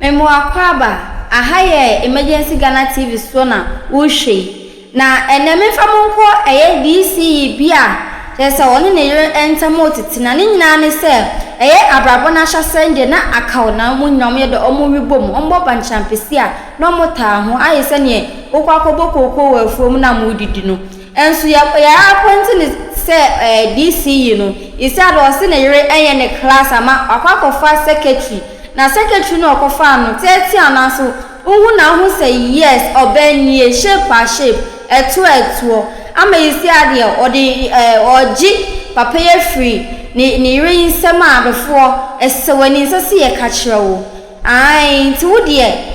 Memo akwaba ahaye emergency Ghana TV so na wohwe na eneme famonko eye DCE bia tesa woni ne yere entamo titina ne nyina ne se eye abrabo na hyasende na akaw na munyom ye de omwibom ombo banchampesi a no mota ho aye se ne okwakobokoko wafuom na mudidi no enso ya appoint ne se DCE no isa do se ne yere eye ne class ama akwakofa secretary na secretary no okofa no teti anaso uhu na hu say yes obenie shape eto ama yisi ade odi oji papa ye free ni rin sama before esewani sase ye ka kirewo ai nti wo de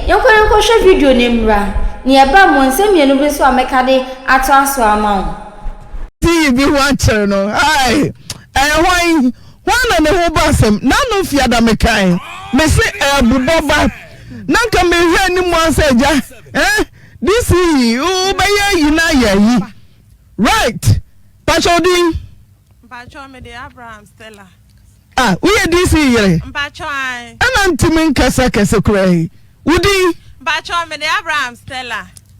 yenkore ko hwe video ne mra ni eba mo nsemienu bi so ameka de ato aso ama wo ti bi wan chere no ai hwan na ne ho basem na no fiada mekan me se buboba nanka me hwe ni mo asaja DCE ubeye yina yayi right pachodin Mpacho me de Abraham Stella we DCE yere Mpacho ai ana ntimi kasa kurai udi Mpacho me de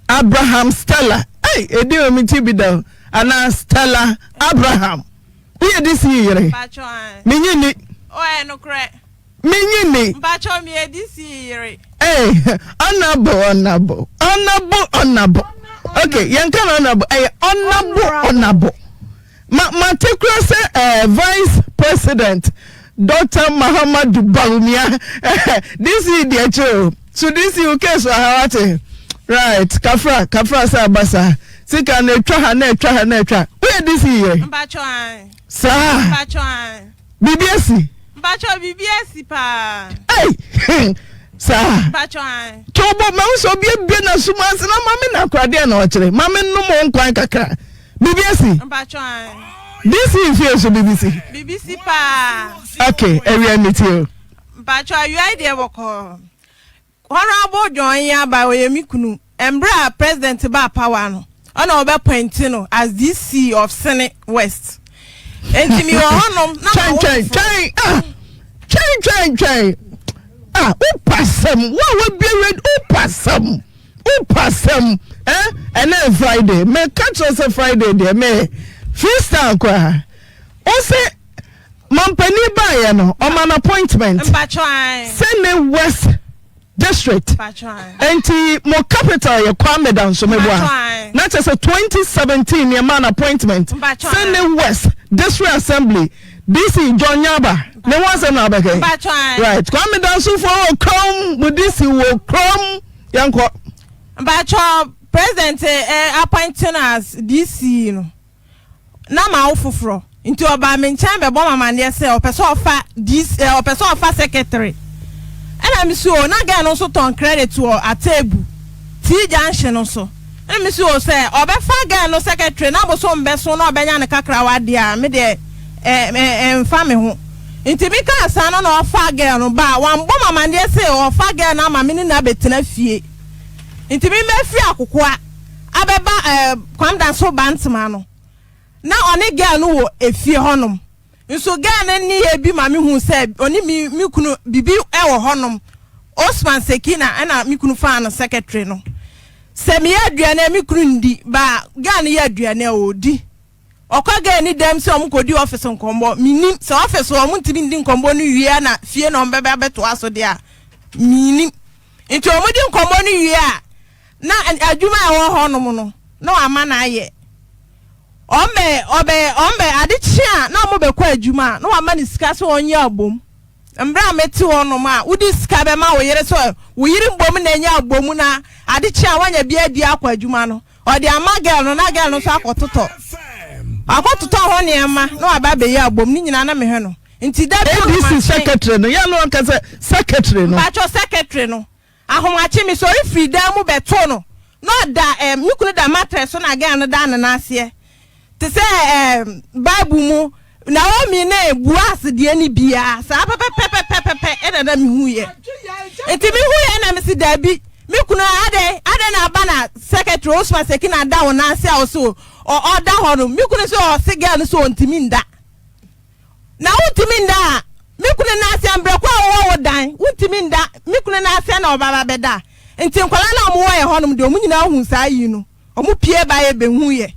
Abraham Stella edi o mi ti bi da ana Stella Abraham we DCE yere Mpacho ai menyini no kre menyini Mpacho me DCE yere honorable. Okay, yankana honorable. Ma take Vice President Dr. Muhammad Baumia. This is the show. So this is okay so hawate. Right, kafra sa basa. Sika ne twa. Where this is? Mpacho ai. Sa. Mpacho ai. BBS. Mpacho BBS pa. Sa Bachwan tobo ma so bia na sumanse na mame na kwade na okire mame no mo nkwan kakra BBC Bachwan this is here BBC pa okay area meeting Bachwan you idea woko honorable join ya ba oyemikunu embra president ba power no ona obe point no as DCE of Senate West entimi honom na Chai upasem what be read upasem and then Friday me catch us a Friday there me freestyle kwa o say mampani ba ye no on an appointment Senate West District enti mo capital ye Kwame down so me boa na just a 2017 ye man appointment Senate West District Assembly DC John Yaba ne was na abeke right Kwame down so for come with this will come yanko Bacho president appointing as DC no na ma ofoforo nti oba me nchan be bo mama ne se opeso ofa this opeso ofa secretary ena mi so na ga no so ton credit to atebu ti junction no so ena mi so say obefa ga no secretary na bo so mbe so na obenya ne kakra wa dia me de mfame ho nti mi ka sana na ofa ga no ba wan bo mama ne se ofa ga na mama ni na betina fie nti mi me fie akokoa abeba kwamda so bantama no na oni ga no wo efie honom nso ga na ni e bi ma me hu se oni mi kunu bibi e wo honom Osman Sekina na mi kunu fa na secretary no se mi aduane mi kunu ndi ba ga na ya aduane odi okwa ga ni dem se omkodi office nkombo minim se office o muntimi ndi nkombo no wie na fie no mbebe abeto aso de a minim nti omudi nkombo no wie a na adwuma a wo honom no na ama na aye ombe adechia na mo be kwa adwuma na ama ni sika so onye abom mbra meti honom a udi sika be ma wo yere so wo yiri mbom na enya abom na adechia wanya bia di akwa adwuma no odi ama girl no na girl no so akototo ho ne ama na aba be ya abom ni nyina na me hwe no nti da ABC secretary no ya no anka se secretary no bacho secretary no ahomachi mi so free da mu beto no da mikunu da mattress na girl no da na ase te se bible mu na o mi na ebuas de ni bia sa pepepepepepe e da mi huye enti mi huye na mi si da bi mikunu ade na aba na secretary Osman Sekina da won ase a so o da ho no mikunu so o se girl so ontimi nda na ontimi nda me kunu na ase ambreko wo dan untimi nda me kunu na ase na obaba beda nti nkwala na mo ye honum de omunyina hu saa yi no omu pie ba ye behu ye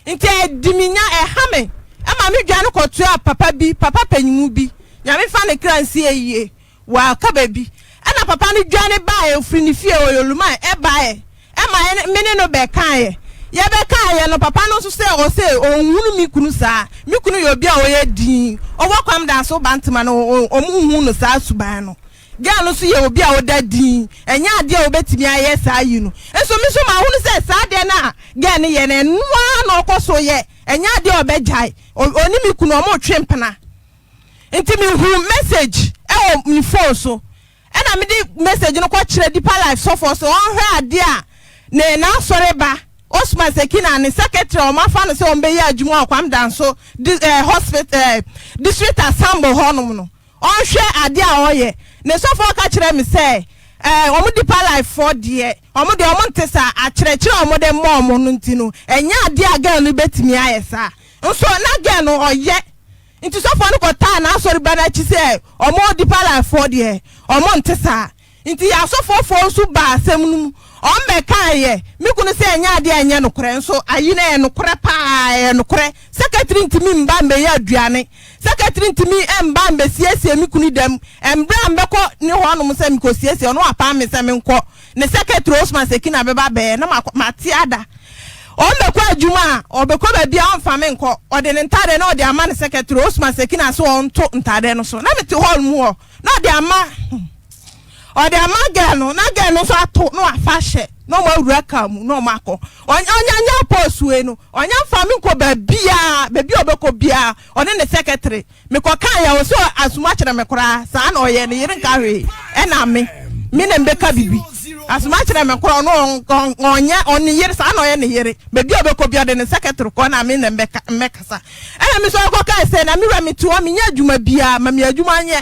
nti ediminya ehame ama me dwa no kotu papa panyimu bi nyame fa ne kransi eyiye wa kaba bi ana papa ne dwa ne ba ye ofri ne fie oyoluma e ba ye ema me no be kan ye ye be kan ye no papa no so se o se onhunu mi kunu saa mi kunu ye obi a oye din owo kwam da so bantama no omu hu no saa suban no girl no so ye obi a oda din enya ade a obetimi aye saa yi no enso mi so ma hu no se saa de na girl ne ye ne nwa na okoso ye enya ade obejai oni mi kunu omo twempena enti mi hu message e o mi phone so ena mi di message no kwa kire deeper life so for so on hwe ade a na sore ba Osman Sekina ni secretary o ma fa no se on be ya adwuma akwam dan so hospital district assembly honum no on hwe ade a oye ne so for ka kire mi say omo deeper life for de omo de omo ntesa a kire omo de mom no ntino enya ade a girl no betimi ayesa nso na girl no oye nti so for no ko ta na sorry bana chi say omo deeper life for de omo ntesa nti ya so for so ba asem no on me kan ye me kunu se enya ade anya no kore nso ayi na ye no kore pa no kore secretary ntimi mba mbe ya aduane secretary ntimi mba mbe siesie me kunu dem embra mbeko ni ho no se me ko siesie ono apa me se me nko ne secretary Osman Sekina beba be na mate ada on me kwa adwuma obeko ba bia onfa me nko ode ne ntade na ode ama ne secretary Osman Sekina so on to ntade no so na me ti hall mu na ode ama ode amaga no na ga no so ato no afahye no ma wuraka mu no mako onya posuwe no onya fami ko babia obeko bia one ne secretary me ko kan ya wo so asuma kire me kora sa na oye ne yire nka hwe e na me ne mbeka bibi asuma kire me kora no onya on yire sa na oye ne yire babia obeko bia de ne secretary ko na me ne mbeka mmekasa e me so ko kan se na me ra me tuo me nya adwuma bia ma me adwuma nye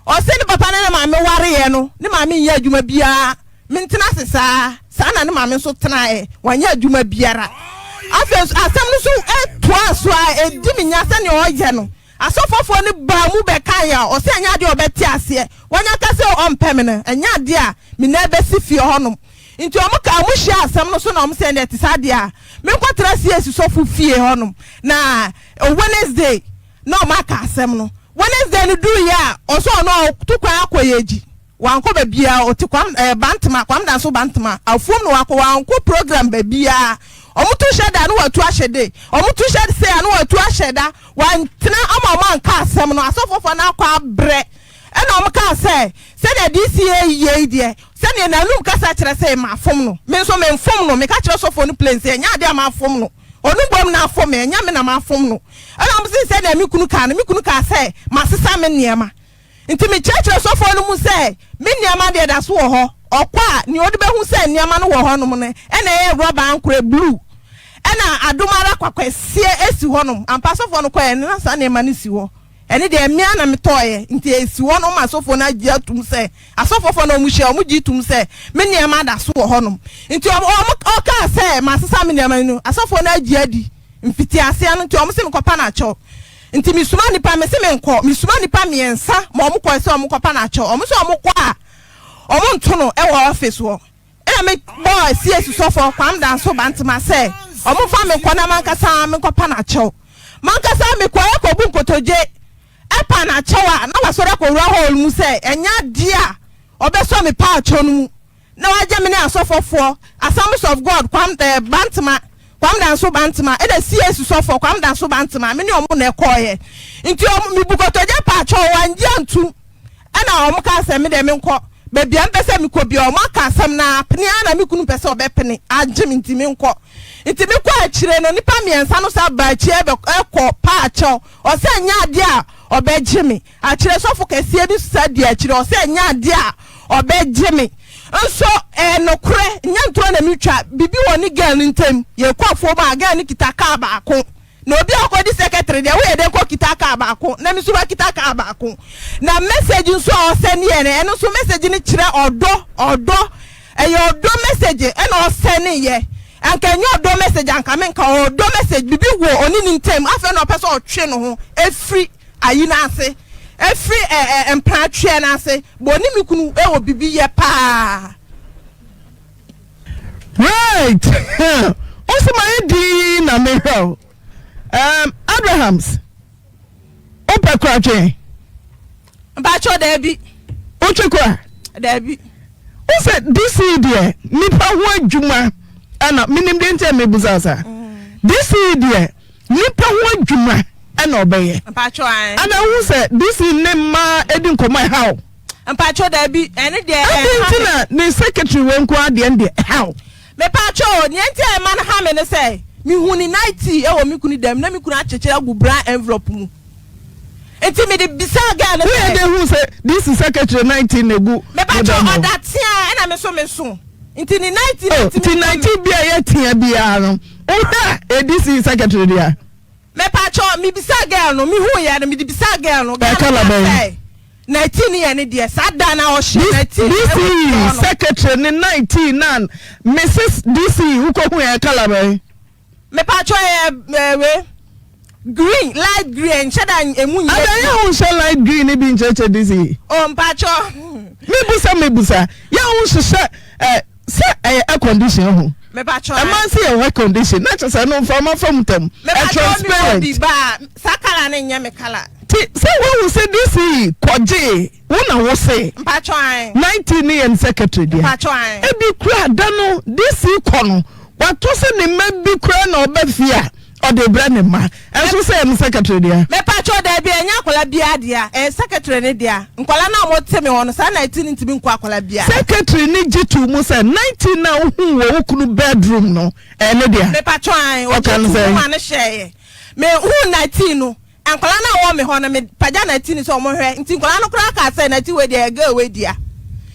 o se ni papa na ma me ware ye no ni ma me nya adwuma bia me ntina sesa sa na ni ma me so tena e wanya adwuma biara afes asem no so toa so a edi me nya se ni o ye no asofofo ni ba mu be kan ya o se nya de obeti ase wanya ka se o mpemene nya de a me na be si fie honom nti o mo ka mo hia asem no so na o mo se na ti sa de a me nkwatra si esi sofo fie honom na Wednesday no ma ka asem no Wednesday ni do ya oso no tukwa akoyeji wanko ba bia oti kwam bantama kwam dan so bantama afum no wako wanko program ba bia omutu sheda no watu ahede omutu sheda say no watu aheda wantena amama nka asem no asofofo na akwa bre ena omka say the DCE ye die se ne nanum kasa kire say ma afum no me so me mfum no me ka kire sofo no place enya ade ma afum no onugbom na afom enya me na ma afom no ana mo se na me kunu ka say masesa me niema nti me church sofo no mu say me niema de da so wo ho okwa ni odi be hu say niema no wo ho no ne ena ye rubber ankure blue ena adomara kwakwasie esi ho no ampa sofo no kwa ena sa niema ni si ho ene de emia na me toye nti esi ho no ma sofo na gia tum say asofo no mu hia mu gi tum say me niema da so wo ho no nti o ka say masesa me niema no asofo na gia di mfiti ase anu nti o mo se me kopa na cho nti misuma nipa me se me nko misuma nipa miensa ma o mo ko se o mo kopa na cho o mo se o mo kwa o mo nto no e wo office wo e me boy CS sofo kwam dan so bantama say o mo fa me kona mankasa me kopa na cho mankasa me kwa e ko bu nkotoje epa na chewa na wasore ko ruwa hall mu say enya dia obeso me pa cho no na waje me ne asofofo Assemblies of God kwam bantama kwam dan so bantama e da CS sofo kwam dan so bantama me ne omo na ekoye nti omo mi bukotoje pa cho wanje antu e na omo ka se me de me nko baby am pese me ko bi omo ka asem na pene na me kunu pese obepene agye me nti me nko nti me kwa akire no nipa miensa no sa ba chi ekọ pa cho o se nya ade a obegye me akire sofo kese bi sa di akire o se nya ade a obegye me nso nokure nyanto na mitwa bibi woni girl ntem ye kwafo ma girl ni kitaka ba ko na obi akodi secretary de we de ko kitaka ba ko na mi so ba kitaka ba ko na message nso o send ye ne eno so message ni kire odo eyo odo message eno o send ye anka nyo odo message anka me nka odo message bibi wo oni ni ntem afa na o pese o twe no ho efri ayina ase every empatry na say boni mi kunu e wo bibi ye pa right also my di na me hell Abrahams opa kwache mpacho Debbie ochekwa Debbie o say this idea nipa ho adwuma ana minim de ntem mebuza this idea nipa ho adwuma ana obeye mpacho an ana who say this name ma edin koma how mpacho Debbie ene de na ne secretary wenko ade ende how me pacho ni enti e man ha me ne say mi huni 90 e wo mi kunu dem na mi kunu achechire agu bra envelope mu enti me de bisa ga na say we dey who say this is secretary 19 egu me pacho odatia e na me so enti ni 90 ti 90 bia ye tia bia no o this is secretary dia me pacho mi bisa ga no mi hu ya no mi de bisa ga no ga kala 19 year ni de sada na o she 19 DCE secretary ni 19 nan Mrs DCE uko hu ya kala be me pacho we green light green shada emu nye ada ya hu she light green ni bi ncheche DCE o mpacho me busa ya hu she se air condition hu me pacho e man see air condition na che se no from tem transparent me ba sakala na nya me kala say we say DCE koje wona wo say mpacho an 19 year secretary dia mpacho an e bi kura da no DCE kono wato se ne mabi kura na obafia o de bra ne ma enso say am secretary dia me pacho da bia nya akola bia dia secretary ne dia nkola na mo teme wono sa 19 ntimi nko akola bia secretary ni jitu mu say 19 na hu wo kunu bedroom no ne dia me pacho an o kan say ma ne share me hu 19 no ankola na wo me ho na me paja 19 so mo hwe nti nkola no kra ka say 19 we dia ga we dia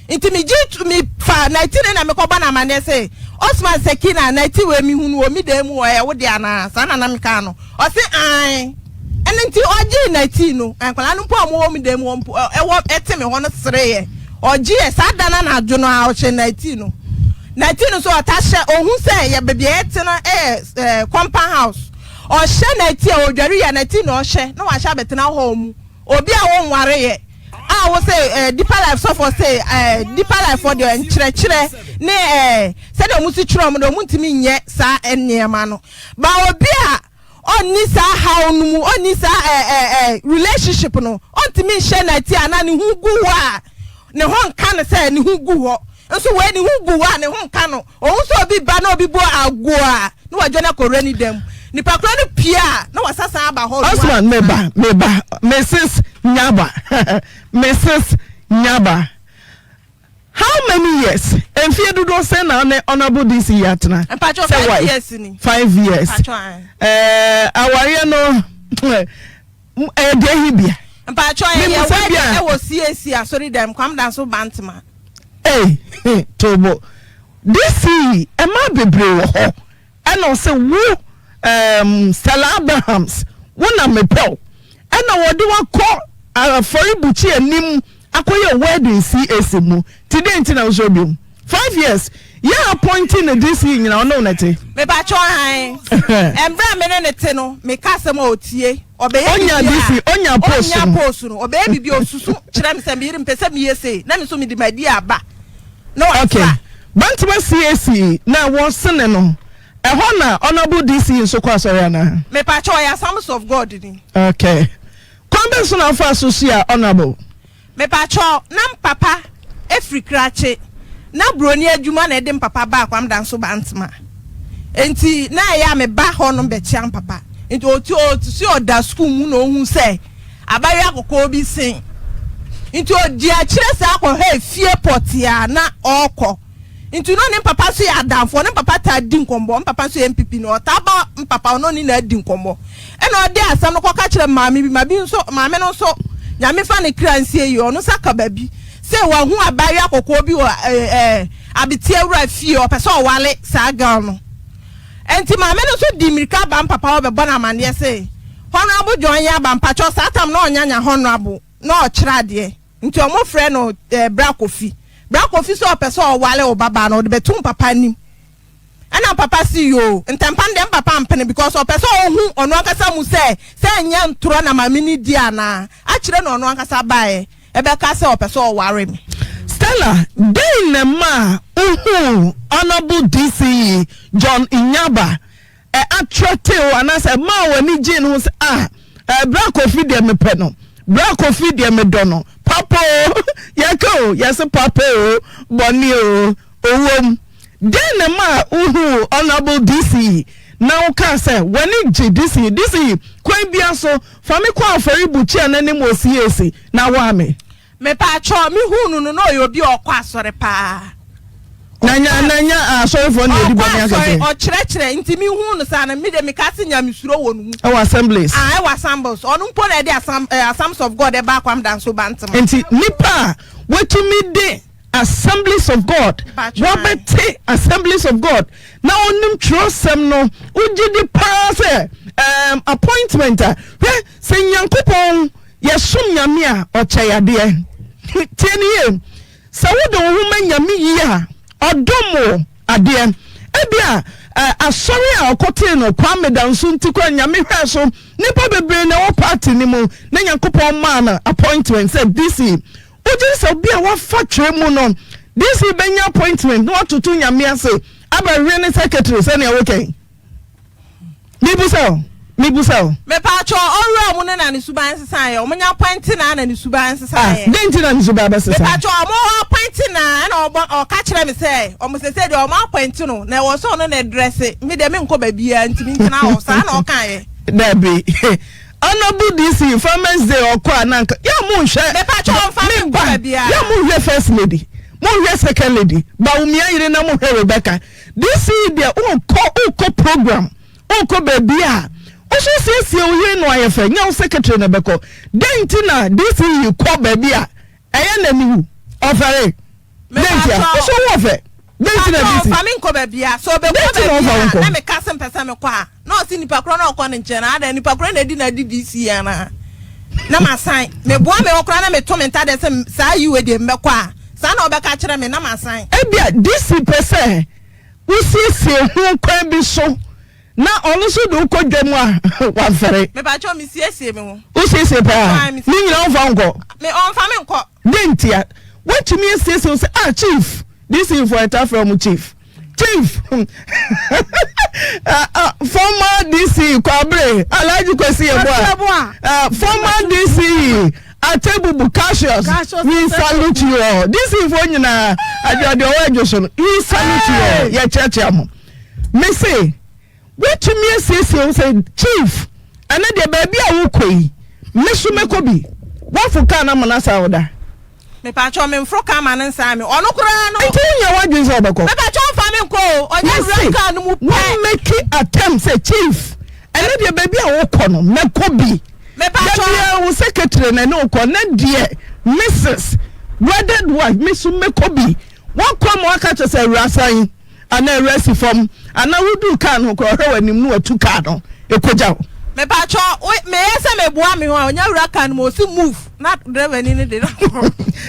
nti me jitu me fa 19 na me ko ba na ma ne say Osman Sekina 90 we mi hunu o mi dem wo e wo dia na sana na me ka no o se an ene nti oji 19 no ankola no po mo mi dem wo e wo etime ho no sere oji e sada na adwo no a o che 19 no 19 so otashe ohun se ye bebie ete no compound house o she 19 o dware ya 19 no o she no wa sha betena ho mu obi a wo nware ye I will say deeper life so for say deeper life for the nchire ne say the musi chiro mo do muntimi nye sa enema no ba obi a onni sa how no onni sa relationship no ontimi hye na ti ana ne hu gu wa ne ho nka ne say ne hu gu ho nso we ne hu gu wa ne ho nka no o so obi ba na obi bo ago a no wa jona korre ni dem ni pakra no pia na wasasa aba ho Osman meba Mrs Nyaba how many years enfie dodo say na honorable DCE atna say 5 years ni 5 years aware no de hibia mpacho e wo CAC asori dem kwam dan so bantma tobo DCE e ma bebre wo ho e no say wo Stella Abrahams wona mepel e na wo de wakọ afori buchi anim akoye wedding CAC mu today na so biom 5 years you appointing the DCE nyina no nete me ba cho han embra me ne te no me kasa ma otie obeye onya DCE onya post no obeye bibi osusu kire me se me yirim pese me yese na me so me di madi aba no okay bantuma CAC na wo sene no ehọ na honorable DCE so kwa sorry na me pa cho ya Sons of God ni okay kwambe na fa associate honorable me pa cho na papa efri krache na broni adwuma na ede papa ba kwam dan so bantma enti na ya me ba ho no be chiam papa enti otu si oda school mu no hu se abaye akoko bi sin enti odi a kire se akọ fie potia na okọ enti no ne papa so ya danfo ne papa ta di nkombo papa so MPP no ta ba papa no ni na di nkombo e na odi asam no koka kire maami bi mabi nso maame no so nyame fa ne kransie yi ono saka babi se wa hu abaye akoko bi wo abiti awura fie o pese o wale sa gal no enti maame no so di mirika ba papa o be bona amane se honorable John ya ba mpacho satam na onyanya honorable na o kira de enti o mo frɛ no bra kofi so pese o wale o baba no de betum papa nim ana papa see you ntempan dem papa ampene because o person ohu ono ankasa mu say nya ntoro na mamini dia na a kire no ono ankasa bae ebeka say o person o ware me Stella dey ma honorable DCE John Inyaba attractive anase ma wani gin hu say bra kofi de me pe no bra kofi de me do no papa yako yes papa boni owom den ma honorable DCE now can say when DCE kwan bia so fa me kwa afori buchi ananim osiesi na wa me pa cho me hunu no no obi okwa asore pa nanya sorry for no di boni akase o kire nti me hunu sa na me de me kase nya misuro wonu our assemblies assemblies onu mpo na de assemblies of God e ba kwam dan so bantam nti nipa wetumi de Assemblies of God. Wabete Assemblies of God. Now onim trosem no uji di pass appointment se Nyankopon yesum nyame a ochayade. Tieni se wo do wo nyame yi a odomo ade ebia asori a okote no kwame danso ntikwa nyame hwe so nipa bebre na wo party ni mu na Nyankopon ma na appointment said this Ujin so bia wa fatwe mu no this benya appointment no atutu nyame ase aba rene secretary say na okay mibusa me pa cho ora mu na ni suban sesan ye o menya appoint na ni suban sesan ye denti na ni suban ba sesan me pa cho mo appoint na o ka kire me say o mo se de o mo appoint no na wo so no na dress me de me nko ba bia ntimi ntina o sa na o kan ye da be Honorable DC Farmers Day okwa nanka ya mu hwe me pa cho family ba bia ya mu hwe first lady mu hwe second lady ba umia yire na mu hwe Rebecca this is the unko program unko babia o so se oye no ayefa nya secretary na beko denti na this is ko babia eye na mi hu ofere denti o so wo fe denti na DC family ko babia so be ko babia na me kasem pesa me kwa no si nipa kro na okọ nche na ada nipa kro na di na DCE ana na masan me boa me okra na me to menta de se sa yiwe de mbekwa sa na obeka kire me na masan ebia DC pese usisi hu kwan bi so na onu so do kodwam a wa fere me ba cho me siesie me ho usisi pa ni nyina on fa nko me on fa me nko dentia what me siesie say chief this is for a from chief former DC Kwabre Alaji Kwesi Eboa former DC Atebubu Cassius we salute you all this is for nyina adwade owajoso we salute you all ya church am me say what me say chief ana de baby a wo koi me so mekobi wa fuka na manasa oda me pa cho me mfro ka ma nsa me ono kura no nti nya wadwin so obeko me pa cho fa me nko onye ranka no mu one make attempt say chief ene de baby a wo kɔ no mekobi me pa cho wo secretary na no kɔ na de Mrs. wedded wife me so mekobi one come waka to say rasan ana resi from ana wudu kan ho kɔ hwe wanim no atu kan no ekogya me pa cho me yesa me boa me ho onye ranka no mo si move na driver ni de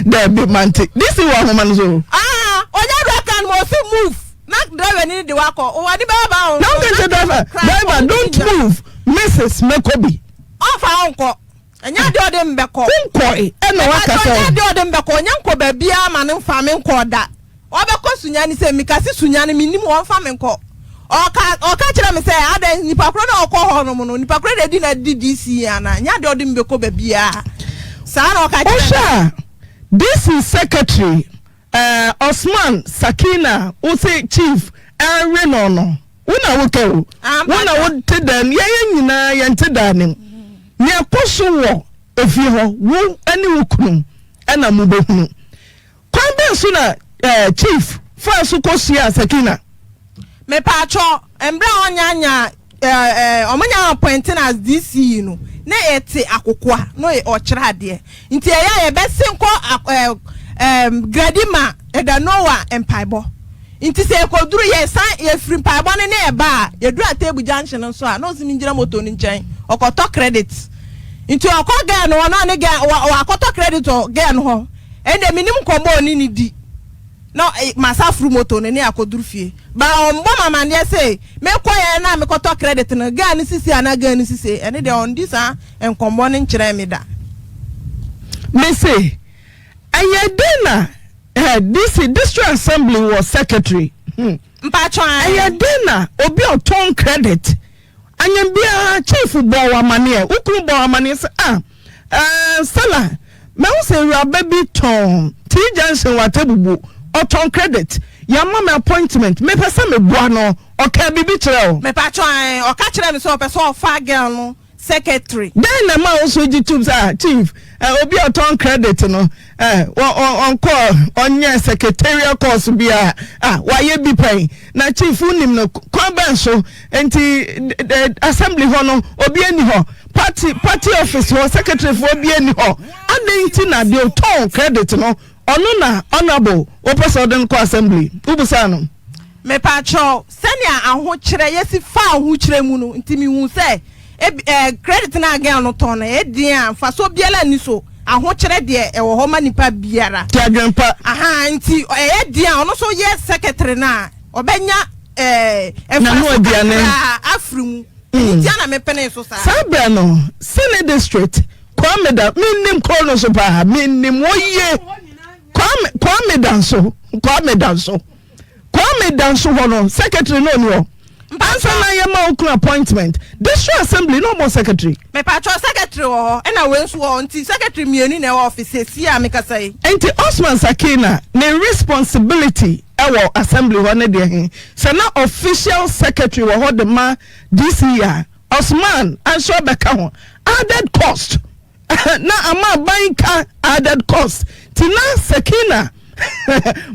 there be manti this is what woman so onye ranka mo si move na driver ni de wako o wadi baba o now get the driver don't move Mrs. Mekobi ofa onko enya de ode mbeko nkoi e no waka so enya de ode mbeko nya nko ba bia ma ne mfa me nko da obeko sunya ni se mikasi sunya ni minim won fa me nko oka kire me se ada nipa kro na okọ ho no no nipa kro de di na DCE ana nya de ode mbeko ba bia sa na oka kire this is secretary Osman Sakina Ose chief Renono una wokewo una wote dan ye nyina ye nte danim ne akoso wo efi ho wo ani wokunu ana mubehunu kwan be so na chief fa so kosia Sakina me pa cho embra onyanya omonya appointing as DCE no na ete akokwa no o kire ade nti eya ye besenko gradima edanoa empaibo inti se koduru ye san ye free empaibo ne e ba ye duru atebu junction so a no si ngira moto ni nchen okoto credit inti okọ no na ne ga akoto credit o ga no ho ende minim kombo ni di no masafru moto ne akoduru fie ba ombo mama ne say me koye na me koto credit no ga ni sisi ana ga ni sisi ene de on this enkombo ne nkire me da me say ayedena this district assembly was secretary mpacho ayedena obi oton credit anyambia chief bo wa mane ukru bo wa mane say sala me wo say we baby ton T Junction watebubu oton credit ya mama appointment me pesa me boa no oka bibi kire o me pacho oka kire me so pesa o fa girl no secretary then na ma also YouTube chief obi oton credit no on call onye secretarial course bia waye bi pen na chief unim no kwa so enti assembly ho no obi ani ho party office ho secretary for obi ani ho adenti na de oton credit no ono na honorable opesoden ko assembly ubusa no me pacho senia ahokyere yesi fa ahokyere mu no ntimi hu se credit na again no ton e dia fa so biala ni so ahokyere de e wo ho manipa biara tiagempa nti e dia ono so ye secretary na obenya na no aduane afrimu nti ana me pene so sa sabia no Senate district kwameda minnim kono so pa minnim oye kwame danso hono secretary no no Answer na yema okun appointment district assembly no more secretary me patro secretary ho na wensu ho nti secretary mienu na office si a meka say enti Osman Sakina ne responsibility ewo assembly ho ne de he se na official secretary wo ho de ma DCE Osman answer beka ho added cost na ama banka added cost tina Sakina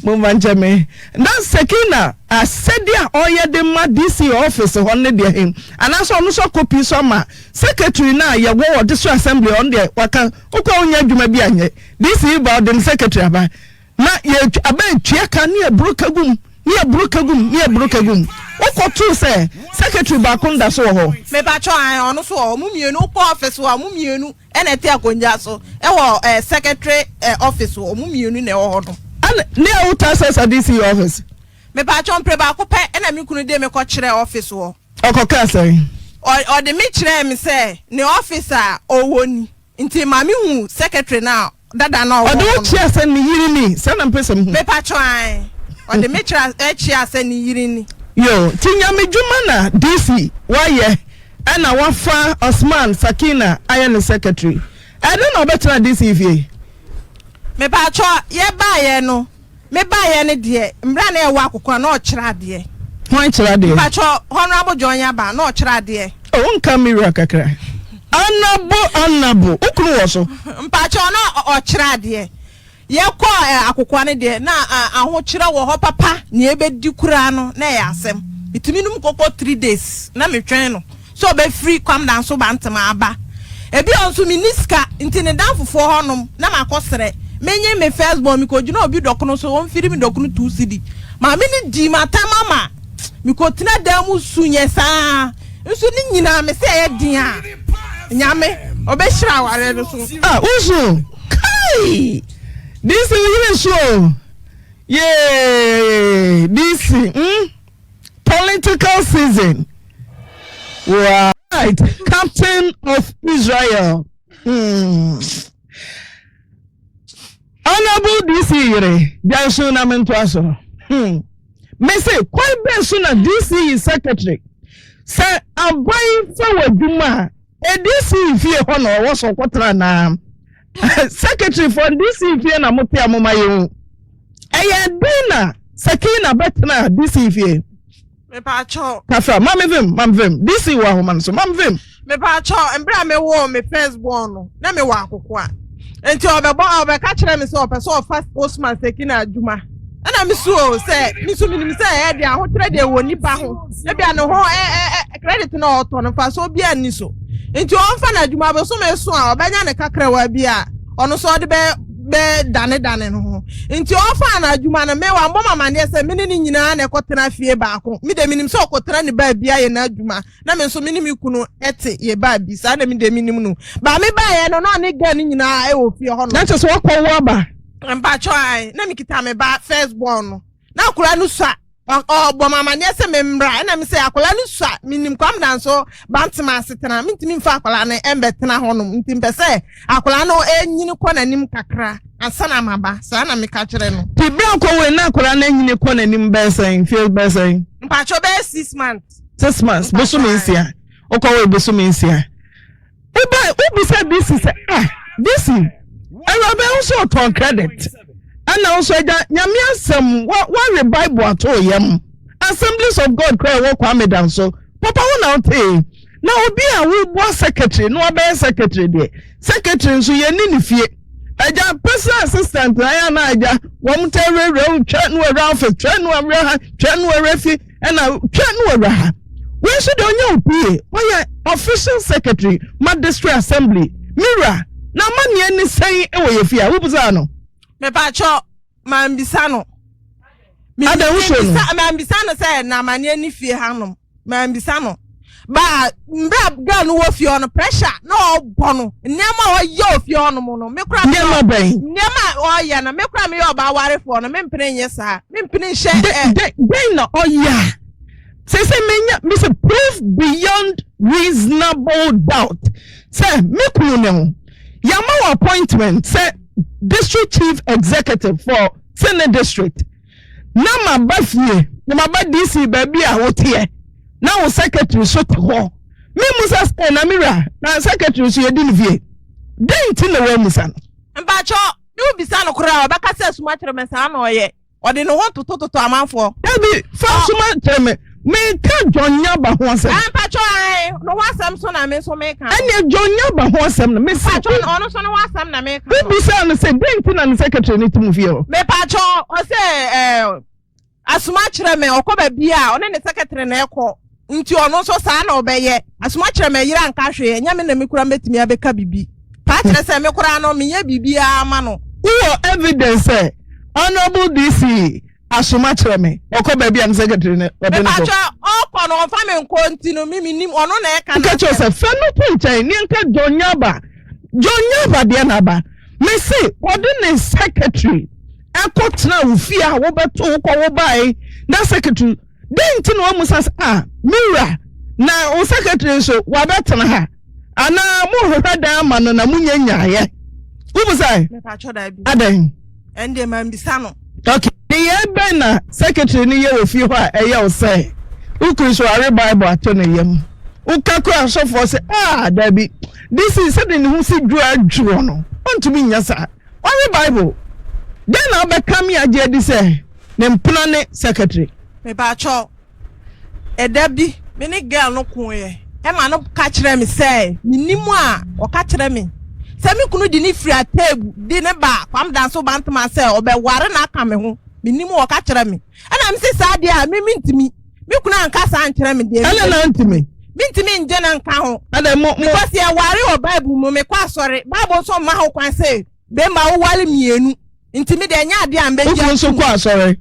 Mumanjame na Sakina asedia oye de ma DC office ho ne de him anaso no so copy so ma secretary na ye wo district assembly on de waka ukwa onya adwuma bi anye DC ba de secretary aba na ye aba twa ka ne brokagum uko say secretary ba kunda so ho me ba cho ono so mu mienu uko office wa mu mienu ene te akonja so e wo secretary office wo mu mienu na e wo ho no ne o tasas DC office me ba cho mpre ba ko pe ena mi kunu de me ko kire office wo okoka say o de me kire me say ne officer owoni nti ma mi hu secretary na dada na o do chia say ni yiri ni say na mpesa mu me pa cho o de me chia say ni yiri ni yo tinya medjuma na DC waye ana wafa Osman Sakina aye secretary I don't know better DC vie me ba cho ye ba ye no me ba ye ne de mbra na e wa akokora na o kira de hon kira de ba cho honorable John ya ba na o kira de o nka mira kakra honorable ukru wo so mpa cho na o kira de ye ko akokora ne de na aho kira wo ho papa ne ebedi kura no na ya asem bitumi num koko 3 days na me twen no so be free come down so ba ntema aba ebi onso miniska ntine dan fofo honom na makosere menye me first born mi ko juna obi dokono so on firi mi dokono 2 cedi ma me ni di mata mama mi ko tina dan mu sunye sa nso ni nyina me se ye din a nyame obehira ware no so usu kai this is show yeah this political season right captain of Israel honorable DCE Jansu na mentoaso me say kwai bensu na DCE secretary say abai fa waduma DCE fie ho no wo so kwotara na secretary for DCE fie na mote amoma yehu eye dina Sakina betna DCE fie me pa cho kafa mam vim DC wa ho man so mam vim me pa cho embra me wo me first born no na me wa akoko a enti obeka kire me so opeso first Osman Sakina adwuma ana me so say me so minim say e dia ho kire de wo nipa ho e bia no ho credit na oto no fa so bia ni so enti on fa na adwuma be so me so a obenya ne kakra wa bia ono so de be dane no nti ofa na adwuma na me wa mboma mane se me ni nyina na ekotena fie baako me de minim se okotena ne ba bia ye na adwuma na me so minim ikunu ete ye ba bi sa na me de minim no ba me ba ye no no ne ga ni nyina e wo fie ho no na che so okwo wo ba Mpacho ai na mikita me ba first born no. Na akura no sa bo mama ne se me mra na me se akura no sa minim kwam dan so bantema setena mintimi mfa akura na embetena honom ntimpe se akura no enyini kɔ nanim kakra ansana maba sa na me ka kire no tibia ko we na akura na enyini kɔ nanim besen feel besen mpacho be 6 months 6 months boso me nsia okɔ we boso me nsia obi said this is this is Arabe also ton credit. And also nyame asem what the Bible ato yam. Assemblies of God cry wo kwame dan so. Papa wona ote. Na obi a we bo secretary, no be secretary there. Secretary so ye ni fie. Aja personal assistant na na aja wo mtere rew twa no around for twa no amra twa no refi and twa no ara. We should onye opie. Why official secretary, my district assembly. Mira na mani eni sei ewo ye fia wo buza no me pa cho mambisa no ada wo so no mambisa no say na mani eni fie hanom mambisa no ba mbra ga no wo fie no pressure no obo no nema wo ye ofie no mo no me kura nema ben nema o ya na me kura me yo ba ware fo no me mpene nye sa me mpene hye den no o ya say menya me say proof beyond reasonable doubt say me kunu ne Yama appointment say district chief executive for Senate district. Na ma bafie, na ma ba DC baby a wotie. Na wo secretary so te ho. Me musa say na mira, na secretary so yedi nvie. Den ti na we musa no. Mba cho, you bisa no kura obaka say suma kire me sa na oye. Ode no ho toto amanfo. Ebi fa suma kire me. Me ka Jonya ba ho asem. Mba cho ai, no wasam so na me so me ka. Anya Jonya ba ho asem na me sa cho ono so no wasam na me ka. We bisa no say den ti na the secretary ni tumu fie ho. Me pa cho, o say asuma kire me okoba bia, one ne secretary na ekọ. Nti ono so sa na obeye. Asuma kire me yira nka hwe, nya me na me kura metimi abeka bibi. Pa kire say me kura no me nya bibi ama no. Who evidence honorable DC asuma kire me okoba bia secretary na obe no. Ọkọ no fa me nko ntino mimi nim ono na e ka. Nka cho se fa no pinche ni nka Jonyaba de na ba. Me say ordinary secretary ekotena ufie a wo beto wo bai na secretary den ti no amusa mira na o secretary so wa betena ha ana mo hwehwa dan ama no na munya nyaye wo busai me pa cho da bi adan ende man bisa no okay ye ben na secretary ni ye ofie ho a eye o say ukristo are Bible ato na yam ukakura so for say dabi this is something who see dru no want to be nyasa are Bible then na be come here je say ne mpuna ne secretary me ba cho edabi me ne girl no ko ye e ma no ka kire me say minimu a o ka kire me say me kunu di ni free table di ne ba kwam dan so bantama say o be ware na aka me ho minimu o ka kire me ana me say sa dia me ntimi me kunu anka sa ankire me de ala na ntimi mintimi nje na nka ho ada mo because ye ware o Bible mo me kwa sorry Bible so ma ho kwan say be ma wo wale mienu ntimi de nya ade ambeji atum so kwa sorry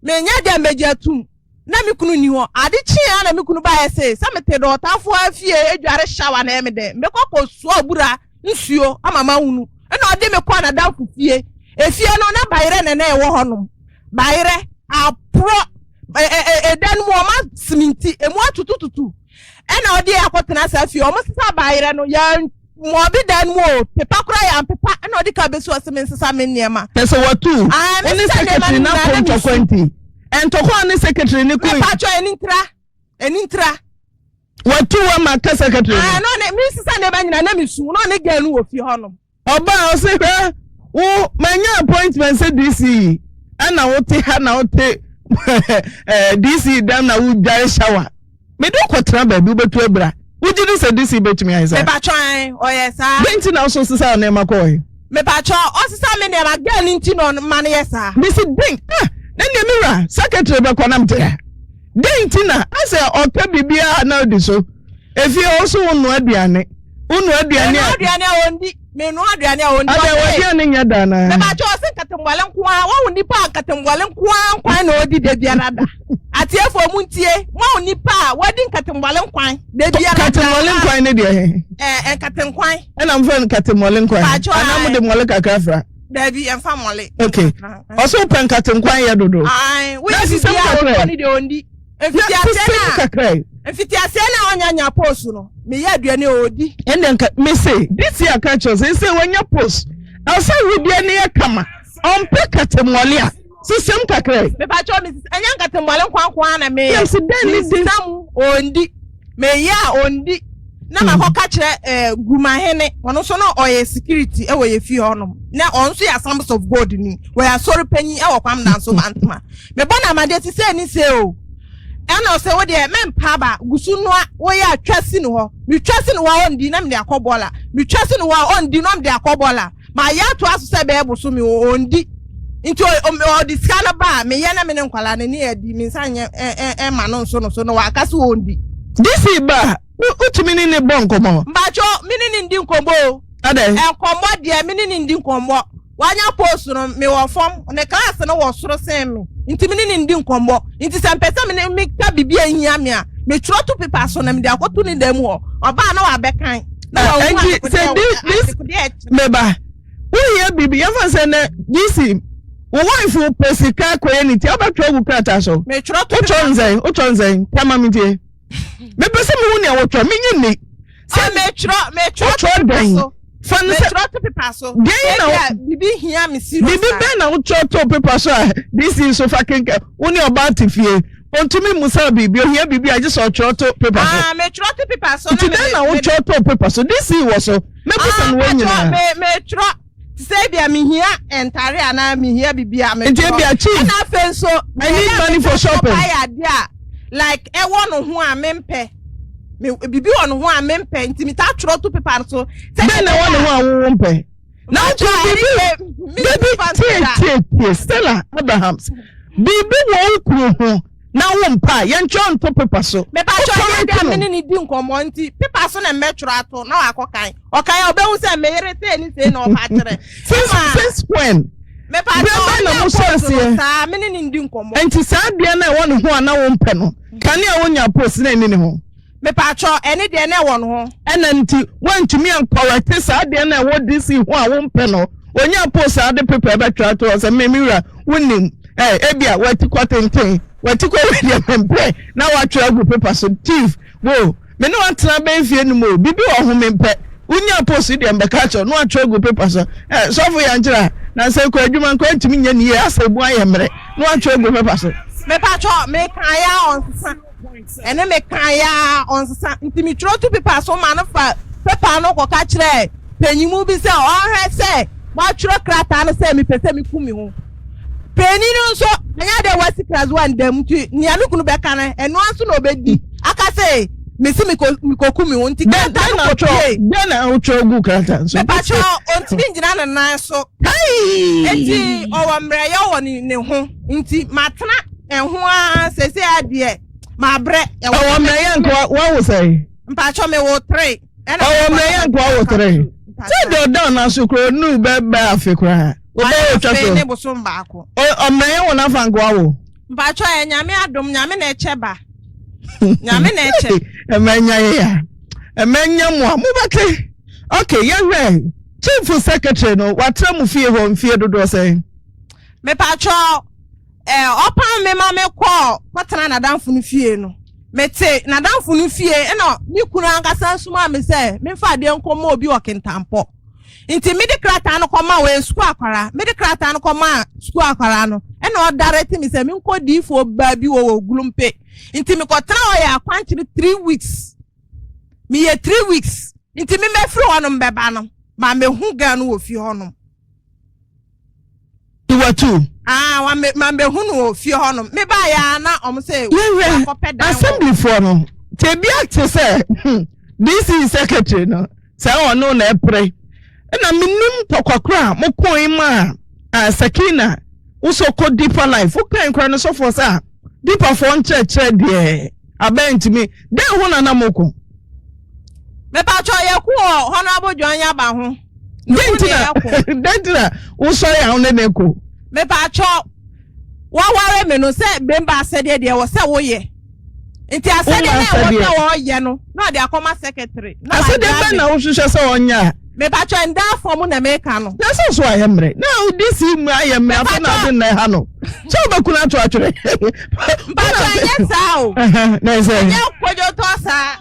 me nya ade ambeji atum na me kunu ni ho ade chia na me kunu ba ye say sa me te do tafo afie edware shower na me de me kokko so abura nsuo amama hunu na ode me kwa na da fufie efie no na bayire na e wo honom bayire apro dan mo ma siminti emu atutututu na ode akotena sa afie o mo sisa bayire no ya mo bi dan mo pepa kura ya pepa na ode ka besu asem nsesa me niema pese watu oni secretary na konto kwenti entokwa ni secretary ni kui pacho enintra watu wa maka secretary no ne mi sisa ne ba nyina na misu no ne ganu wo fi honom oba o se hwe wo manya appointment se DCE ana wote ha na wote DCE dam na wo jare shower me do kwatra ba bi betu ebra wo jini se DCE betumi aiza me ba twan o yes ah benti na so sisa na makoi me ba twa o sisa me ne ma ganu nti no ma ne yes ah me se ding na ne mira secretary be kwana mte denti na ase oka bibia na odi so efi also wonu aduane ondi me no aduane ondi ade aduane nya dana me ba twa o se katembwale nko a wo nipa katembwale nko a kwan na odi de biara da atiefo mu ntie wo nipa wodi katembwale nkwan de biara da katembwale nkwan ne de katenkwan na mfa katembwale nkwan ana mu de mwale kakafra Debbie and family. Okay. Also penkatenkwan ya dodo. Ai, we see how oni de ondi. Efitiase na onyanya post no. Me ya aduane odi. And then me say this year catchers say when you post. I say we be na kama. On pekatemwale a. System kakrai. Me pa cho me anya katemwale kwankwan na me. Yes, then system ondi. Me ya ondi. Na makoka kire gumahene wono so no oye security e we fi honom na onso ya sums of god ni we are sorry panyi e wokwam na so mantma me bona amade ti se ni se o e na se wo de mempa ba gusu no wo ya atwasi no ho me twasi no wa ondi na me de akobola me twasi no wa ondi no me de akobola ma ya to aso se be eboso me ondi into o diskana ba me ye na me ne nkwala ne ne adi me nsanye ma no so no wa akase ondi this ba utumi ni bonko mo mbacho mini ndi nkombo ade enkombo de mini ndi nkombo wanya post no me wo fom ne class no wo soro sen me nti mini ndi nkombo nti se mpesa me ka bibia hia me a me tro to paper so na me de akoto ni dem ho oba na wa bekan na wa this meba wo ye bibia fa se na DC wo wife wo pesika koye ni ti obetro gu krata so me tro to o chonzen kama mi die me pese me woni awotro me nyini se me tro den fan se tro to paper so na bibi hia me serious bibi be na wo tro to paper so this is so fucking woni oba tifie ontumi musa bibi ohia bibi aje so tro to paper so me tro to paper so na wo tro to paper so this is was so me pese me woni na me tro say bia me hia entare ana me hia bibi a me tro na fe so I need money for shopping like e wonu ho a mempe me bibi wonu ho a mempe ntimi ta tro to paper so say na wonu ho a wo mempe na to bibi Stella Abrahams bibi wo kru ho na wo mpa ye ncho to paper so me pa cho ye dem ni di nkomo nti paper so na metro ato na akokan okan obehu se me yere te ni se na oba kire since when me pa cho na mo so sa me ni ndi nkomo enti sa bia na wo ne ho na wo mpe no kane a wonya post na ni ho me pa cho eni de na wo no ho ena nti wantumi ankorate sa de na wo DC ho a wo mpe no onya post ade paper betwa to se me miwura wonim ebia watikotenten watikwa we mpe na watwa gu paper so thief wo me no antena ben fie no mo bibi wo ho mempe unya post de mbeka cho no atwa gu paper so so for ya njira na se ko adwuma nko ntimi nya ni asebu ayemre no atwa gu paper so me pa cho me kan ya onsa ene me kan ya onsa ntimi tro to paper so ma no fa paper no ko ka kire penyimu bi se o hwe se ma tro krata no se mi pese mi kumi ho peninu nso anya de wasi class 1 dem tu ni amikunu be kan eno anso no obedi aka se mesi mikokumi wonti krata no tro na utro gu krata so me pa cho ontimi njina na so enti owo mre ya wo ni ho nti matena enho a sese ade ma bre owo mre ya nko wa wo sai mpa cho me wo 3 owo mre ya nko wo 3 ti do down na so kro nu be afekra obo twako ne boso mbaako o mre ya wo na fa nko wo mpa cho ya nyame adom nyame na echeba nyame na eche emenya ya emenya mo amubake okay yewe chief secretary no watra mu fie ho mfie dodo say me pa cho opan me ma me ko kwatana na danfo no fie no mete na danfo no fie no ni kunu ankasa nsuma me say me fa de nkomo obi okentampo nti me de krata no koma we school akwara me de krata no koma school akwara no o direct me say me nko difo ba bi wo gulumpe nti me ko tra o ya kwanchiri 3 weeks me ye 3 weeks nti me free honom beba no ma me hu ga no wo fie honom iwatu wa me hu no wo fie honom me ba ya na om say ko peda assembly for no te bia te say DC secretary no say ono na epre na minim tokokra mo koima Sakina usoko deeper life ukan kra no so for say deeper for nche de abentimi de ho na namoko me pa cho ye ku honorable Joanya ba ho dentina uso ya one neko me pa cho wa ware me no se bemba asede de wo se wo ye nti asede na wo se wo ye no na de akoma secretary asede be na wo hwehwe se wonya Me pa cho nda form na make no. That's so I am re. Now this is I am me afa na de na ha no. So be kuna to atwere. But yes how. Na say. Ya kojo to sa.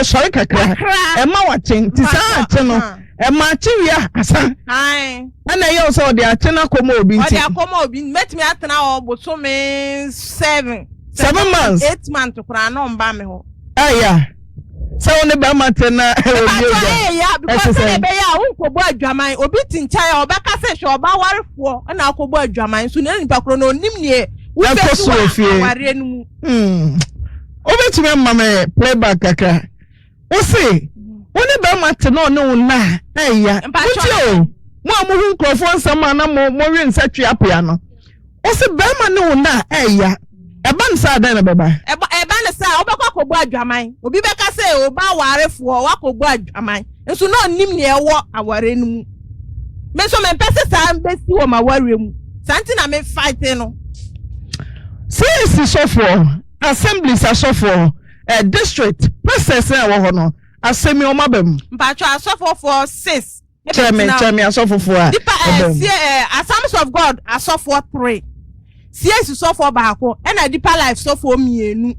Sorry kakra. E ma wachen ti sa ache no. E ma ache wia asa. Ai. Ana ye so de ache na komo obi nti. O de akoma obi metimi atena oboso me 7 months. 8 months kura no mba me ho. Aya. So ne ba matena obi ya because ne be ya unkobo adwaman obi tincha ya obeka se hwe oba warefo na akobo adwaman so ne nipa kro no nim ne wo fe so ware anu obetime mama playback kaka wo se woni ba matena no na aya utio mo amuhu nkrofo nsama na mo wi nsatwe apia no wo se ba ma ne wo na aya eba nsa da na beba eba ne sa obekwa kobo adwaman obi beka se oba warefo wakobo adwaman nso no nim ne ewo aware nu mu me so me pese sa mbesi wo ma ware mu santi na me fight no since so for assemblies so for district process na wo ho no asemi o mabem mpacho asofo for 6 chemi asofo for Assemblies of God asofo 3 CS sofo baako e na deeper life sofo mienu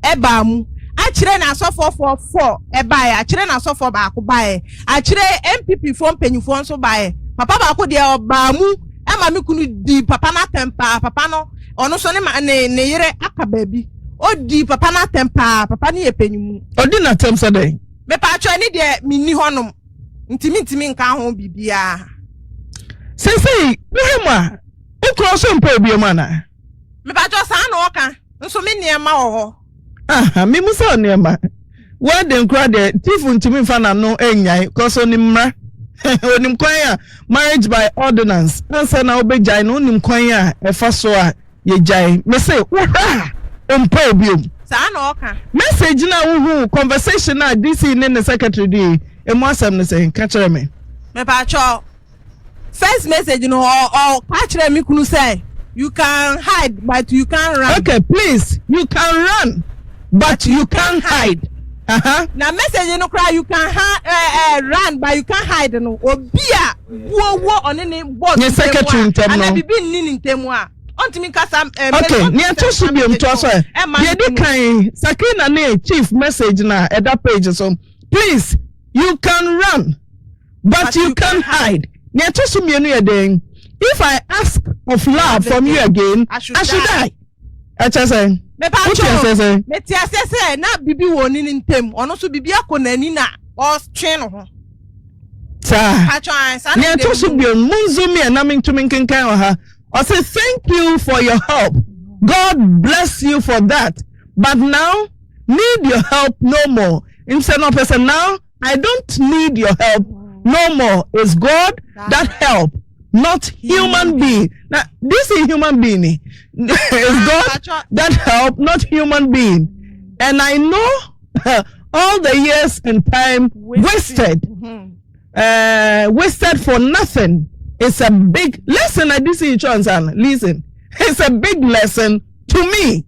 eba mu akire na sofo for 4 eba ya akire na sofo baako bae akire MPP for mpanyufo nso bae papa baako de oba mu e ma me kunu di papa na tempa papa no ono so ne yere aka baabi odi papa na tempa papa ne epanyumu odi na tem so dey me pa atwa ni de minni honom ntimi nka ho bibia sensei mehema ukro so mpa obi mana me pa atwa sa na oka nso me niema wo ho me musa niema wa de nkra de tifu ntimi mfa na no enyai koso ni mra onim kwan a marriage by ordinance ansa na obejai no onim kwan a efa so a ye jai me say wo mpa obi sa na oka message na wo conversation na DC ne secretary di emu asem ne say ka kire me pa atwa first message no or ka kire me kunu say you can hide but you can't run. Okay, please, you can run but you can't hide. Na message no cry you can run but you can't hide no obia wo on ne boss ne secretary ntem no ana bibi nni ntemu a ontimi kasa okay ne atosu bi mto so ye di kan Sakina ne chief message na eda page so please you can run but you can't hide ne atosu mienu ye den if I ask of love from you again I should die say me pa cho me ti asese na bibi woni ni ntem ono so bibi akonani na o twen no ho sa ne atosu bi munzumi na mintumi nkenkan o ha I say thank you for your help. God bless you for that. But now, need your help no more. Instead of person now, I don't need your help no more. It's God that help, not human being. Now, this is human being. It's God that help, not human being. And I know all the years and time wasted for nothing. It's a big lesson at this insurance and listen. It's a big lesson to me.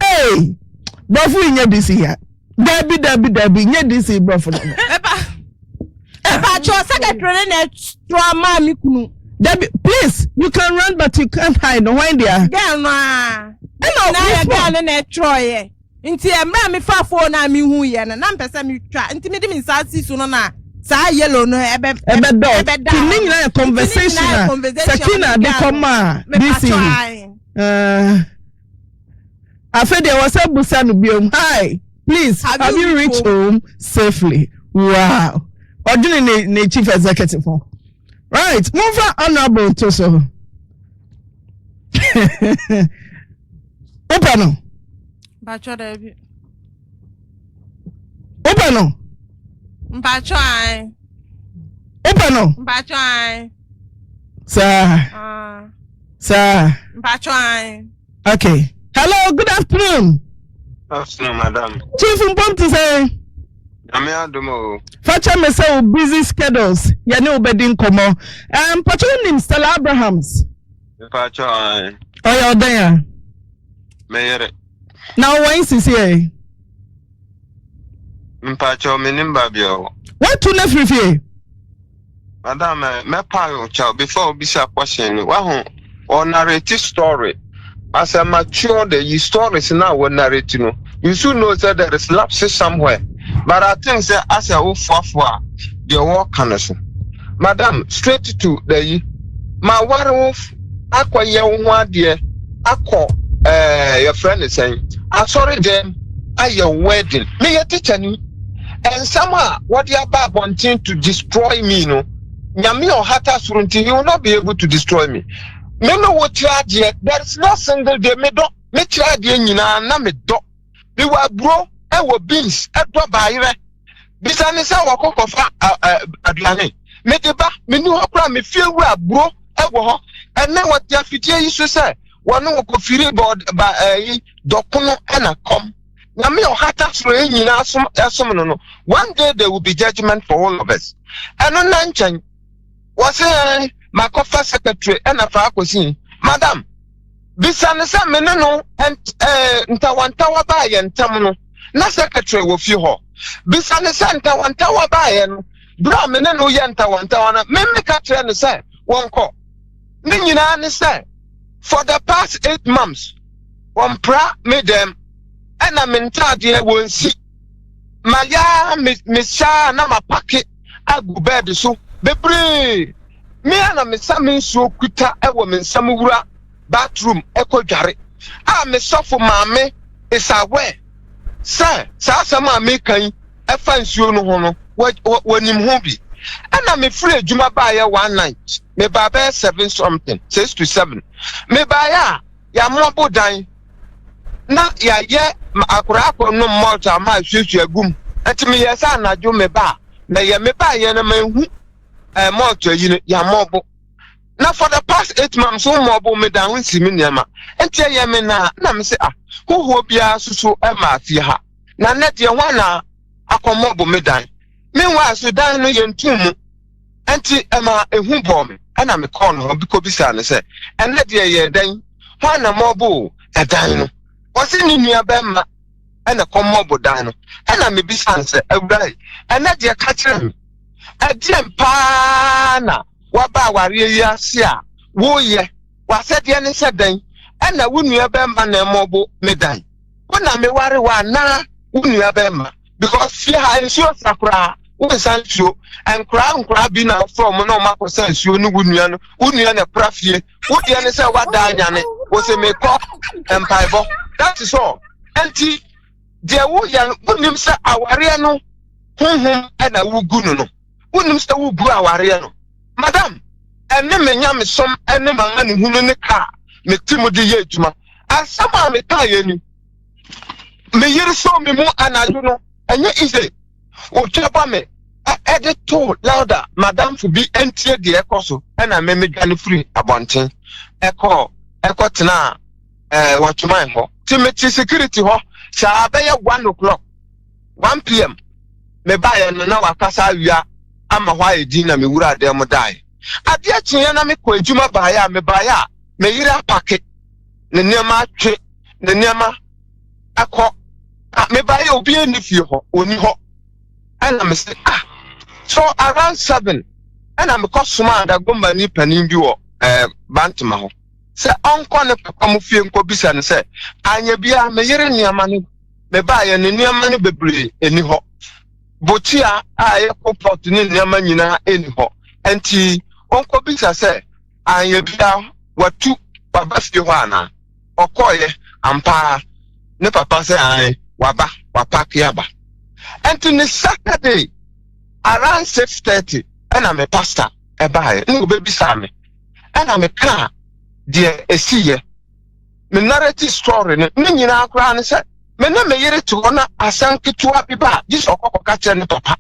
Hey, Bofu inye this here. Debbie, inye this here, Bofu. Eba, your secretary na trauma mi kunu. Debbie, please, you can run but you can't hide. Why there? Girl na. Na girl na troye. Inti emra mi fa phone na mi hu ye na mpesa mi twa. Inti mi di mi sa si so no na. Sa yellow no ebe tinning na conversation Sakina de koma this afede was a busa no biom hi please have you reached home safely wow ordinary ne chief executive right move honorable to so open Mpacho ai. Opano. Mpacho ai. Sir. Sir. Mpacho ai. Okay. Hello, good afternoon. Afternoon, madam. Chief Mpom say. Ame adomo. Facha me say busy schedules. Ya ne obedin komo. Pacho nim Stella Abrahams. Mpacho ai. Oya odan. Meyere. Now when is here? Mpacho menim babio. What to ne free? Madam, me pile child before we say question. Well, or narrative story. As a mature, the stories now will narrate. You should know that there is lapses somewhere. But I think that as a wolf, your work can. Madam, straight to the my werewolf. Aqua young one dear. Aqua, your friend is saying, I sorry them. At your wedding, me a teacher, and somehow what you are wanting to destroy me, no. Nyami or Hata Surunti, you will not be able to destroy me. Me no what charge yet. There is no single day me do me charge ye na me do. Me wa bro e wo beans e do bayre. Bisani sa wa kokofa aduane. Me deba me ni okra me fie wa bro e wo ho. Ene what ya fitie yi so say wono ko firi board ba dokuno e na kom. Nyami or Hata Surunti nyina asom no. One day there will be judgment for all of us. And on nanchan was my coffee secretary and a faculty, Madam. Bisan meneno and Ntawantawa by and Tamuno, na secretary will feel her. Bisan Ntawantawa by and Brahmeneno Yantawantawana, Memeka train say, one call. Nina say, for the past 8 months, one pra made them, and I'm in Tadia won't see. Maya Missa Nama packet. I go bed so bebre me ana me samin so kuta e wo me samura bathroom echo dware a me sofo maame is aware sir sa sama me kan e fa nsuo no ho no wanim ho bi ana me free adwuma ba ya one night me ba 7 something 6 to 7 me ba ya mobo dan na ya ye akura akọ no malta ma hwehwe agum enti me yesa na dwo me ba na ye me ba ye na manhu moto yi ya mobo na for the past 8 months so mobo me da hunsi me niama enti ye me na me se ho bia susu e ma fie ha na net ye wana akomobo me dan me wa so dan no ye ntum enti e ma ehu bom e na me call no biko bisa ne se ene de ye dan wana mobo e dan no wose ni nua ba ma ena komobo dan no ena me bisa ne se awurai ene de ka kire me adiem pa na waba ware ya sia wo ye wasede ne se dan ena wunua ba ma na mobo me dan wona me ware wa na wunua ba ma because fear ha ensure sakura wo sansuo enkra bi na from no mako sansuo no wunua na prafie wo de ne se wada anyane wo se me ko empaibo that is all enti de wo ya wonim se aware no honhom ena wo gunu no wonim se wo bu aware no madam enne menya me som enne manga ne hunu ne ka me timu de ye adwuma asama me ka ye ni me yiri so me mu anaju no enye ise o chaba me edit to louder madam for be entie de ekoso ena me dwane free abonten eko tena watchman ho timeti security ho sha be ye 1 o'clock 1 p.m. me ba ye no na wakasa awia ama hwa edi na me wura de mo dai ade achiya na me ko adwuma ba ya me yiri apake ne niam atwe ne niam akọ me ba ye obi eni fie ho oni ho ana me say so around 7 ana me ko suma da gomba ni panin bi wo bantama ho se onko ne papa mo fie nko bisa ne se anya bia me yiri niam ani me ba ye ne niam ani bebre eni ho botia aye ko plot ni niam nyina eni ho enti onko bisa se anya bia watu baba fie ho ana okoye ampa ne papa se aye waba wapak yaba enti ne Saturday around 6:30 and I'm a pastor e bae no be bisa me and I'm a car de esiye me narrative story ne nyina akra ne se me na me yere to na asanketu abiba dis okokoka kire ne papa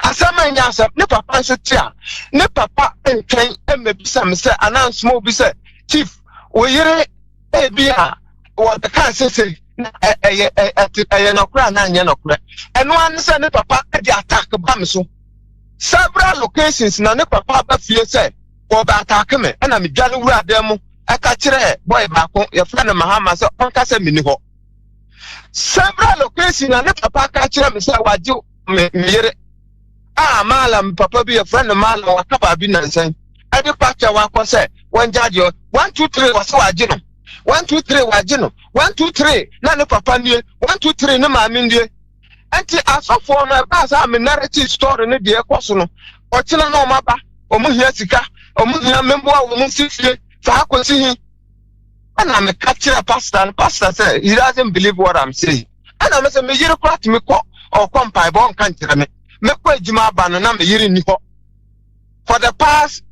asama nya asam ne papa nso tia ne papa entwen e me bisa me se announce mo bi se chief oyere e bia wo the car say na kura na anya na kura eno an se ne papa e di attack ba me so several locations na ne papa ba fie se wo ba attack me na me dwane wura dem aka kire boy ba ko ye friend Mahama se on ka se me ni ho several locations na ne papa ka kire me se waje me yere Malam papa be a friend of Malam or Papa bin and saying, I do patcha wako say, one judge 1, 2, 3 was so agino. 1, 2, 3 wajino. 1, 2, 3, none papa near 1, 2, 3 no mamindi. Anti as of for my pass, I'm a narrative story in the dear Cosono. Or China no mapa, or Muhiasika, or Muhia member of Musisi, so I could see him. And I'm a catcher pastor, and pastor said he doesn't believe what I'm saying. And I'm a major crack me or come by bomb country. For the past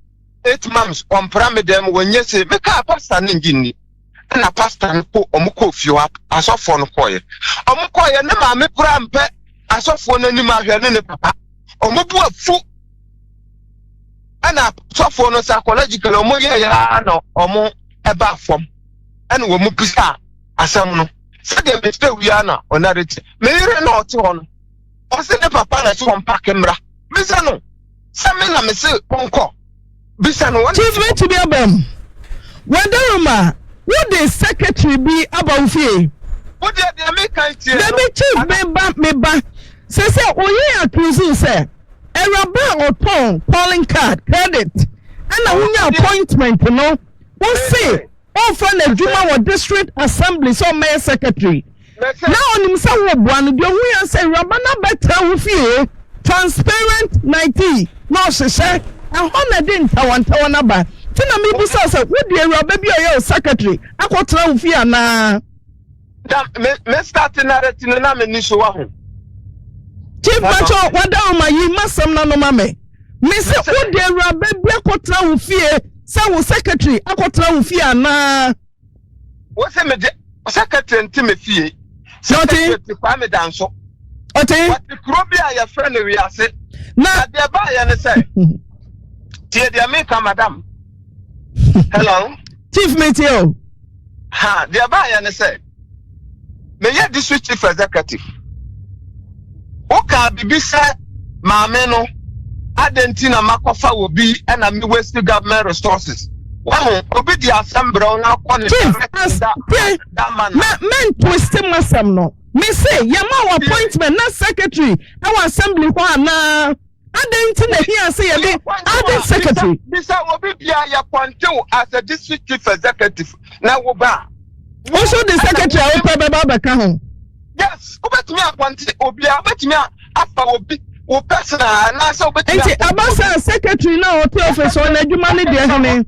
8 months, on Pramidem, when you say, make a pastor Ningini, and a pastor and put Omuko few up as of phone quiet. Omukoya never make rampe as of phone any man, papa. Omubu a fool. And a soft phone psychological omoya or more about from. And Womupisa, as some no. Said they may stay we are now on that. May you not on. Or say the papa that's one pack emra. Bisano. Some men are say uncle. Bisano one. Chief me to be a bum. Wadaruma, what the secretary be about fee? What did they make? Let me chief me back. Say, Oye accusing, sir. A rubber or phone, calling card, credit. And a winning appointment, you know. What say? All from the Juma or district assembly, so mayor secretary. Now on himself, one, the way say, Rabana better with you, transparent 90. No, she said, and honor didn't Tawan about. Tina me says, would you baby or your secretary? I got to fear now. Me start in a tinamini. Chief Macho, what down my you must some no mammy. Miss, would you baby I got to fear? Some secretary, I got to fear now. What's a secretary and Timothy? Something to Kwame Danso. Okay. What the Krobia, your friend, we are said. Now, they're by and say, dear, dear, make a madam. Hello, Chief Meteo. Ha, dear, by and say, may you district chief executive. Okay, Bibisa, Mameno, Adentina Makofa will be and a Midwest government resources. Wow, obedi assembly na kwani that man men twisting masam no me say yama appointment na secretary our assembly kwa na adentina here say be aden secretary bisa obi bia ya ponte as a district chief executive na wo ba also the secretary o pe baba ka ho yes obetimi appointe obi obetimi afa obi o personal na so obetimi abasa secretary na o te office on adwuma ne de hene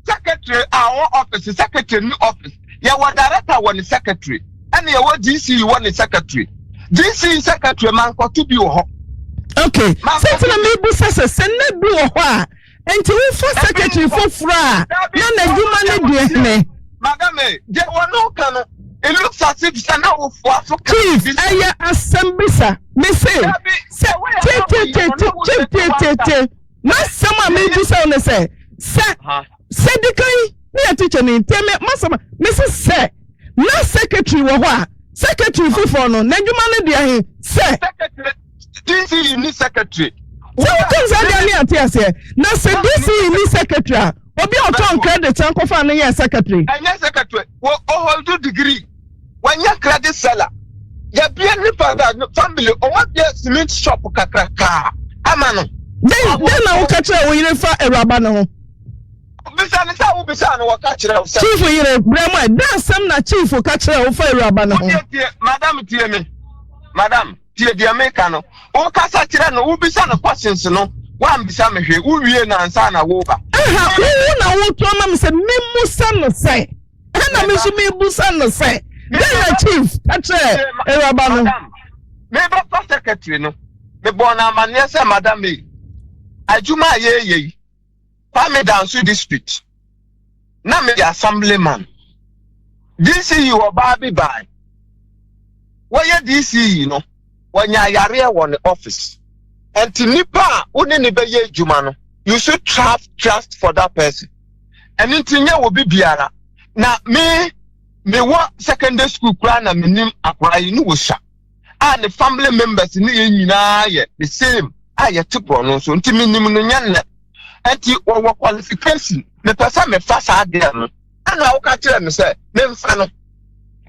secretary our office secretary new office ya wa director one secretary and ya wa DCE one secretary DCE secretary man ko to bi wo ho okay so na me bu sese na bi wo ho a enti wo for secretary for fra na na djuma ne de hene madam je wono kan it looks as if sana wo for Africa chief aya assembly sir me say na sama me bu say on say said the guy, we are teaching in Teme Massama, Mrs. Say, no secretary wa secretary for no, Najumani dear, say, DCE new secretary. So comes out there, say, now say DCE new secretary, or be on town credit, Uncle Fanny, secretary. And yes, secretary, well, all do degree. When you're credit seller, you're being family, or what your cement shop, Kaka, Amano. Then I will catch her when you refer a rabano. Chief yere brema da sam na chief ka kire o fa iraba na ho madam tie me madam tie dia me ka no o ka sa kire no wo bisa no questions no wa mbisa me hwe wo wie na ansa na wo ba wo na wo to na me se me musa no sai na me so me busa no sai then chief ka kire iraba no me ba secretary no me bona amane se madam me ajuma ye Kwame Danso district. Na me assemblyman. DCE or Barbie by. Why DCE no? When ya yare one office. And to nipa uni be ye jumano. You should trust for that person. And intinya will be biara. Na me wa secondary school kra na minim akwa inu wo sha. And the family members ni nyina ye the same. Aye tipo no so ntimi nim no nya enti wo qualification me pesa me fa sa de no ana wo ka kire me say me mfa no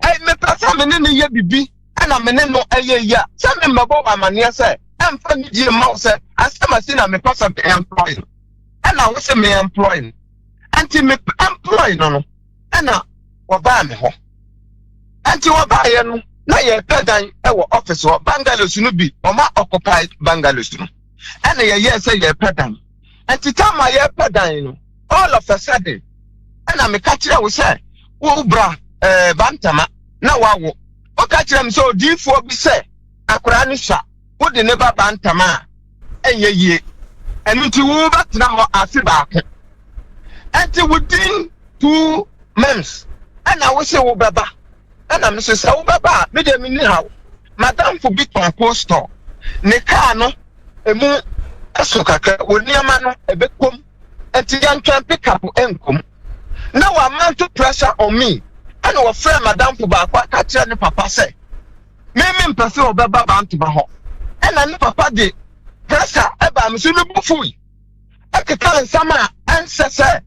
ai me pesa me ne ye bibi ana me ne no eye ya se me mabo amane say I'm from the mouse. I say I'm a person employed. And I was a me employing. Anti me employing no. And now what buy me home. Anti what buy no. Now you're pedan our office or bungalows no be or my occupied bungalows no. And yes say you're pedan. And to tell my pedan all of a sudden. And I'm a catcher we say, oh bra bantama na wawo. O catcher am so deep for be say akuranisha. What the never bantama ye. And until we back now as back. Until within 2 months. And I will say baba. And I'm saying so baba, me dem ni how. Madam for big composter. Ne car no emu asokaka oni ama no ebekom. Until yan can pick up enkom. Now I'm to pressure on me. And our friend Madam for back catch any papa say. Me person or baba bantu baho. And I know papa de pressure eba me so no bufui. I can tell sama answer say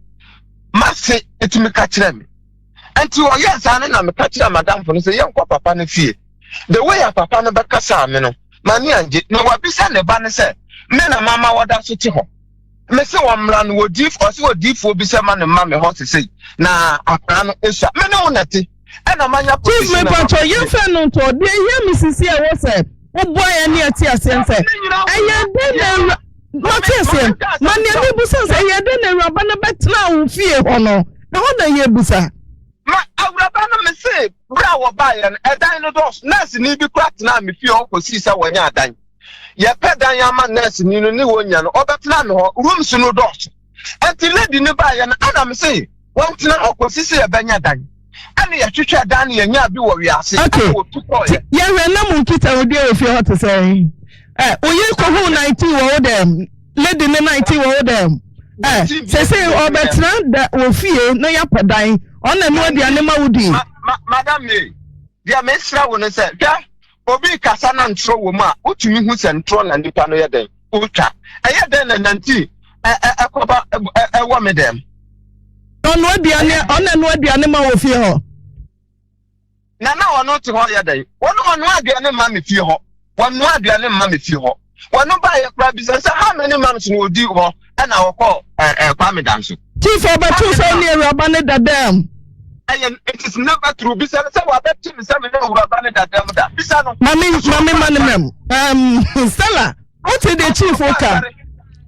must it me catch them. And to yes, I know me catch Madam for say young papa ne fie. The way a papa no be kasa me no. Mani anje no wa bisa ne ba ne say me na mama wada so ti ho. Me say wa mran wo dif o say wo dif wo bisa ma ne ma me ho say na akra no esha me no nati. And amanya position. Chief me pacho you fe no to dey hear me sisi e wo say wo boy ani ati asem say. Eye dey na Matiasem, mani ani busa say ye dey na Awuraba na betna wo fie ho no. Na ho na ye busa. Ma Awuraba na me say bra wo ba ye no edan no dos nurse ni bi krat na me fie ho kosi say wo nya adan. Ye pedan ya ma nurse ni no ni wo nya no obetna me ho rooms no dos. Enti lady ni ba ye no ana me say won tena okosi say ye benya dan. Ani ya twetwa dan ye nya bi wo wiase. Ye hwe na mu kita odi e fie ho to say. Oye ko hu 90 wo dem. Lady ni 90 wo dem. Say obetra da wo fie no ya pedan. Ona no aduane ma wudi. Madam me. Dia me sra wo no say. Obi kasa na ntro wo ma. Otumi hu se ntro na nipa no ye den. Utwa. Eye den na nanti. Ekoba ewo me dem. Ono aduane ma wo fie ho. Na wono te ho ye den. Wono aduane ma me fie ho. Wono aduane ma me fie ho. Wono ba ye kra bi say how many months no odi ho e na wo ko kwa me dan so. Chief Obatu say ni Awuraba ne dadam. It is never true. Be say wa bet me say me no Awuraba ne dadam da. Be say no. Mami manemem. Stella, what the chief oka?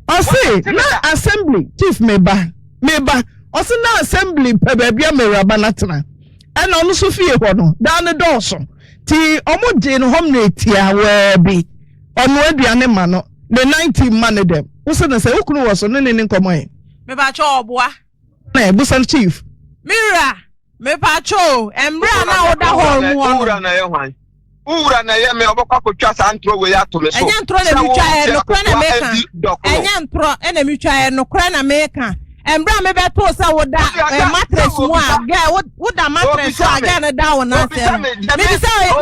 I say na assembly chief meba. I say na assembly pe bia me Awuraba na tena. And ono so fie ho no. Da ne dɔɔso. Ti omo je no hom na etia we bi. Ono aduane ma no. The 90 man dem. Wo say na say okunu wo so ne nkomo e. Me ba cho oboa. Na busan chief. Mira, me pa cho, embra na oda ho mu ono. Ura na ye hwan. Ura na ye me obokwa ko twa sa ntro we ya to me so. Enya ntro na mi twa e no kra na meka. Enya ntro na mi twa e no kra na meka. Embra me be to sa woda mattress mu a ga woda mattress a ga na da wona se.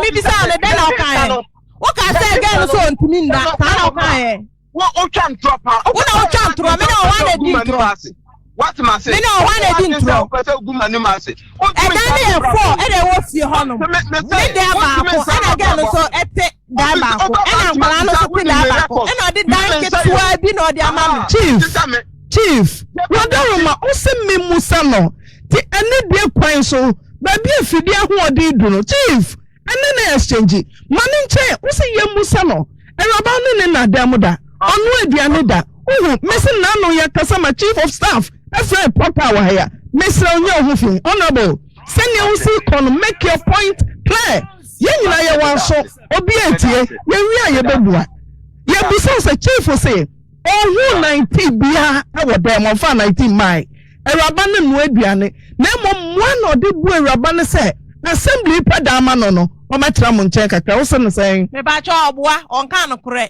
Me bisa na den na okan e. Wo ka say ga no so ntimi nda, ka na okan e. Wo otwa ntro pa. Wo na otwa ntro, me na wa na di ntro. What am I saying? Me no one e di ntro. E da na e 4 e dey wo fie ho no. Me dey ba ko, e na ga no so ete da ba ko. E na nkwala no so ti da ba ko. E na odi dan ketua bi na odi ama me. Chief, Wadaroma, ose me musa no. Ti ene de kwan so, ba bi afidi ho odi du no. Chief, ene na exchange. Mani nche, ose ye musa no. Awuraba no ne na dem da. Onu aduane da. Missing Nano ya Kasama Chief of Staff. That's right, Papa Waya. Mr. Onyo Honorable. Send your see make your point clear. Yen na ya so obiatie ye bebua. Ye bisa say chief say oh 90 bia e wo dem on 19 mai. Awuraba ne no aduane. Na mom one odi bu awuraba ne say assembly padama no o matira mo nchen kakra wo se no say me ba cho oboa on kan no kore.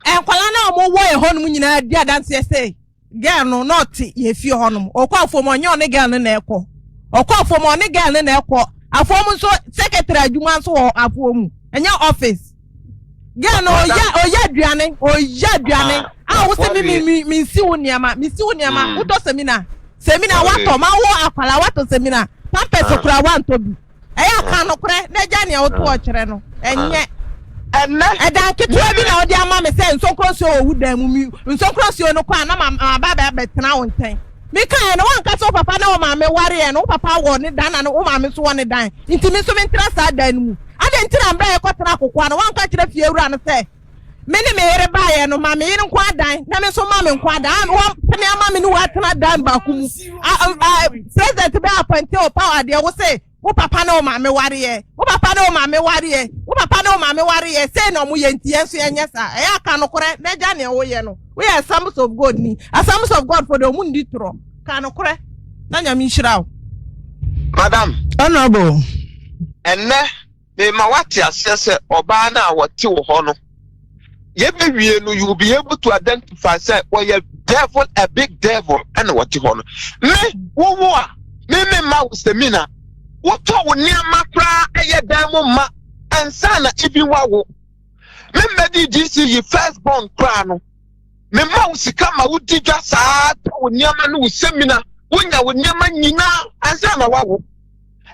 Enkwala na omo wo e honum nyina di adanse say girl no not ye fie honum okwa afom onye one girl na ekọ okwa afom one girl na ekọ afom so secretary adwuma so afom enya office girl no oya aduane a wo se mi nsi wo niama wo do seminar wato ma wo akwala wato seminar pampers kura wanto bi eya kan no kure na ja ne wo to o kire no enye And that kid will be now, dear mamma saying, so cross your wood, so cross your no quan, my baby, now and ten. Mika and one cut off papa no mamma worry and no papa wanted done and oh mamma's wanted dine. Into me so interest I then. I didn't tell him by a cotton apple one catch a few run and say. Many may buy and no mammy in quad dine. Never so mammy quad dine. One penny mammy no what not done back. I said that to be up until power dear will say. Oh papa no mammy worry. Oh papa no mammy worry. Oh papa no mammy worry. Say no more yes and yes I can't correct. They Johnny oh we are sums of God me. A sums of God for the moon ditro. Can't correct. Nanya Mishra. Madam Honorable. And me mawatia says Obana what you honor. You will be able to identify say well you devil a big devil and what you honor. Me mouse the mina. What near Macra a demo and sana if you are. Me the DCE firstborn crown. Me mouse come out did just sad near man with seminar when you would near man and sana wago.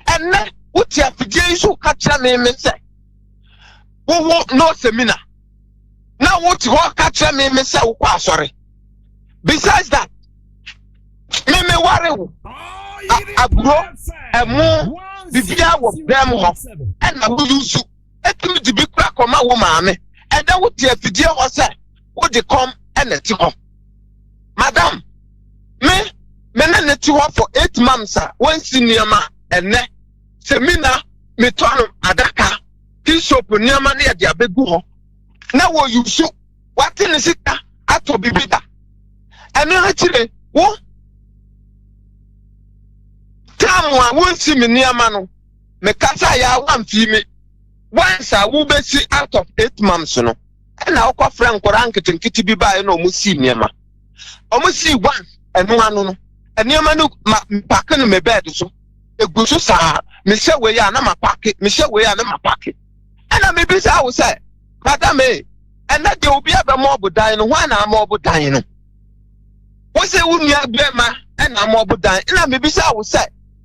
And then what you have to do catch your name and say, who won't know seminar? Now what you want catch your name and say, sorry. Besides that, me worry. I grow a more before of them and I will use you. Let me to be crack on my woman. And then what you have to do was say, would you come and let you off? Madam, me let you off for 8 months, one senior man, and then. Semina me tono adaka bishop nyama ne dia beguho na wo yusu wati ne sika ato bibida eno akire wo tamwa wonsi me nyama no me kasa ya wamfi me once a wo besi out of 8 months no na okwa friend nkora nkitinkiti bi ba na omusi nyama omusi once eno anu no nyama no pack no me bed so egusu sa me say we ya na mapake me say we ya na mapake and me be say I will say madam and that dey obi aba mo obodan no hwan na mo obodan no wo say unua be ma and na mo obodan and me be say I will say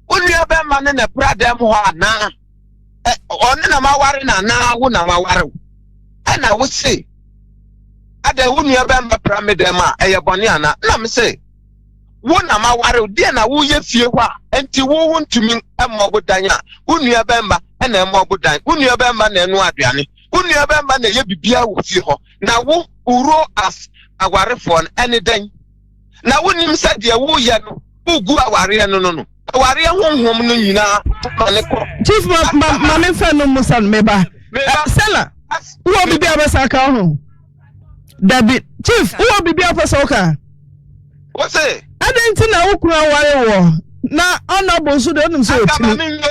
unua be ma na pradem ho ana on na ma ware na wo na ma ware and I will say ada unua be ma pramedem a eye bone ana na me say won na ma ware de na wo ye fie ho a enti wo wontumi amobodan a unua bemba na amobodan unua bemba na enu aduane unua bemba na ye bibia wo fie ho na wo uro as awarefo ene dan na wonim se de wo ye no ugu aware no aware honhom no nyina mane ko chief ma me fa no musan meba sela wo bibia besa ka ho David chief wo bibia besa ka what say adenti na wukura ware wo na honorable so de onum so otini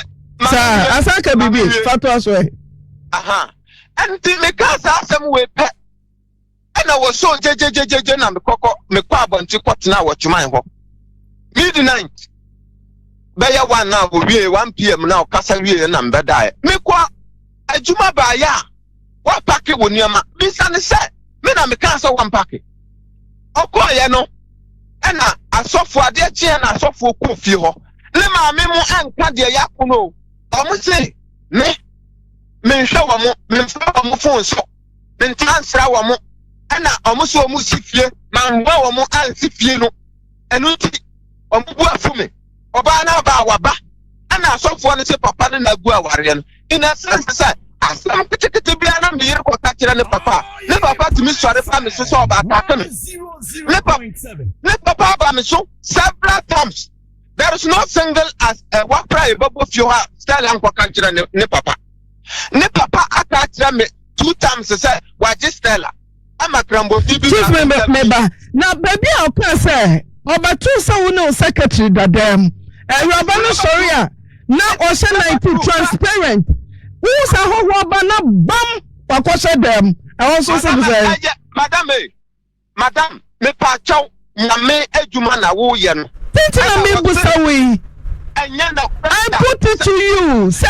sa asaka bibi fatu aso aha anti me ka sa asem we pe na wo so jejejeje na me kokko me kwa abonti kwotena wo twman ho midnight be ya 1 na wo wie 1 pm na okasa wie na mbeda me kwa ajuma ba ya wa pake wo niama bisa ne se me na me ka so 1 pake okoye no ena asofo ade chi na asofo ko fie ho le ma me mu anka de yakono omo se me nhwe wo mo me fa wo mo phone so me ntansra wo mo ena omo so omo si fie ma ngwa wo mo ansi fie no enu ti omo bu afu me oba na ba waba ena asofo no se papa ne na gu aware no ina sense say asam ketekete bia na me yere ko ka kire ne papa ti mi sore fa me so so oba ta me ne papa ba me so several times there is no single as what pray babo fio ha style an ko ka kire ne papa aka kire me 2 times say wa just style ama krambo fi bi meba na baby a ko say oba tu so wo no secretary dadam yoba no sorry a na o se 19 transparent who sa ho ba na bam wakose dem I also say madam me pa chaw na me adwuma na wo ye no tintina me busa we I put it to you say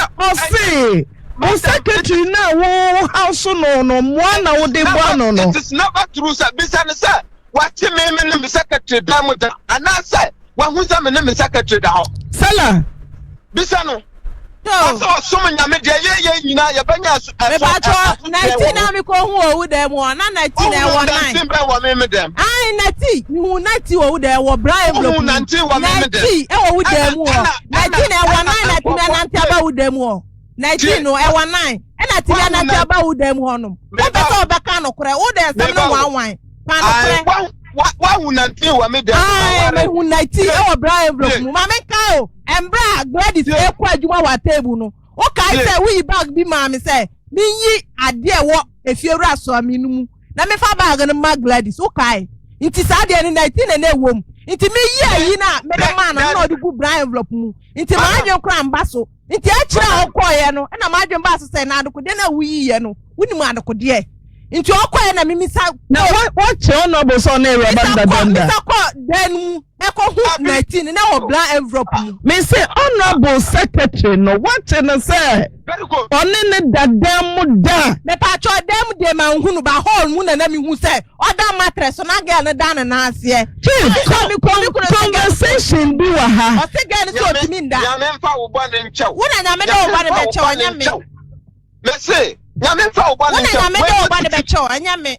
say o secretary na wo house no mo na wo de bo no it is never true sir bisa ne sir what me secretary da mo da ana say wa hu say me secretary da ho sala bisa no So some nyame de ye nyina ye banya so. Me ba cho 19 na me ko hu owu dem o na 19 e wo 9. 19 be wo me dem. Ai 90 hu 90 owu dem wo Brian block. 19 wo me dem. 90 e owu dem o. 19 e wo 9 na ti na nti aba wu dem o. 19 no e wo 9. E na ti na nti aba wu dem ho no. Wo be so be ka no kore wo dem sem no wan. Pa no kore. Wa hu 19 wo me dem. Ai me hu 90 e wo Brian block mu. Ma me ka o. Embra Gladys e kwa adwuma wa table no. O kai say we bag bi ma me say me yi ade e wo efiewura so aminu mu. Na me fa bag no ma Gladys o kai. Nti sa de ni 19 na ewom. Nti me yi ayi na me de man na odi gu Brian envelope mu. Nti ma adwen kra mba so. Nti a kira okoye no na ma adwen ba so say na adokode na wuyi ye no. Wuni adokode. Nti okoye na mimisa na what honorable son na Rwanda danda. Misa ko den mu e ko hu 19 na o bla envelope mu. Me say honorable secretary no what na say. Very good. Oni ne dadam mu da. Me pa cho dem de ma hunu ba hall mu na mi hu say oda mattress na girl na dan na ase. Conversation bi wa ha. O se girl so otimi nda. Ya me mfa wo ba ne nchew. Wo na nyame de wo ba ne be chew nyame. Me say nyame mfa wo ba ne nchew. Wo na nyame de wo ba ne be chew nyame.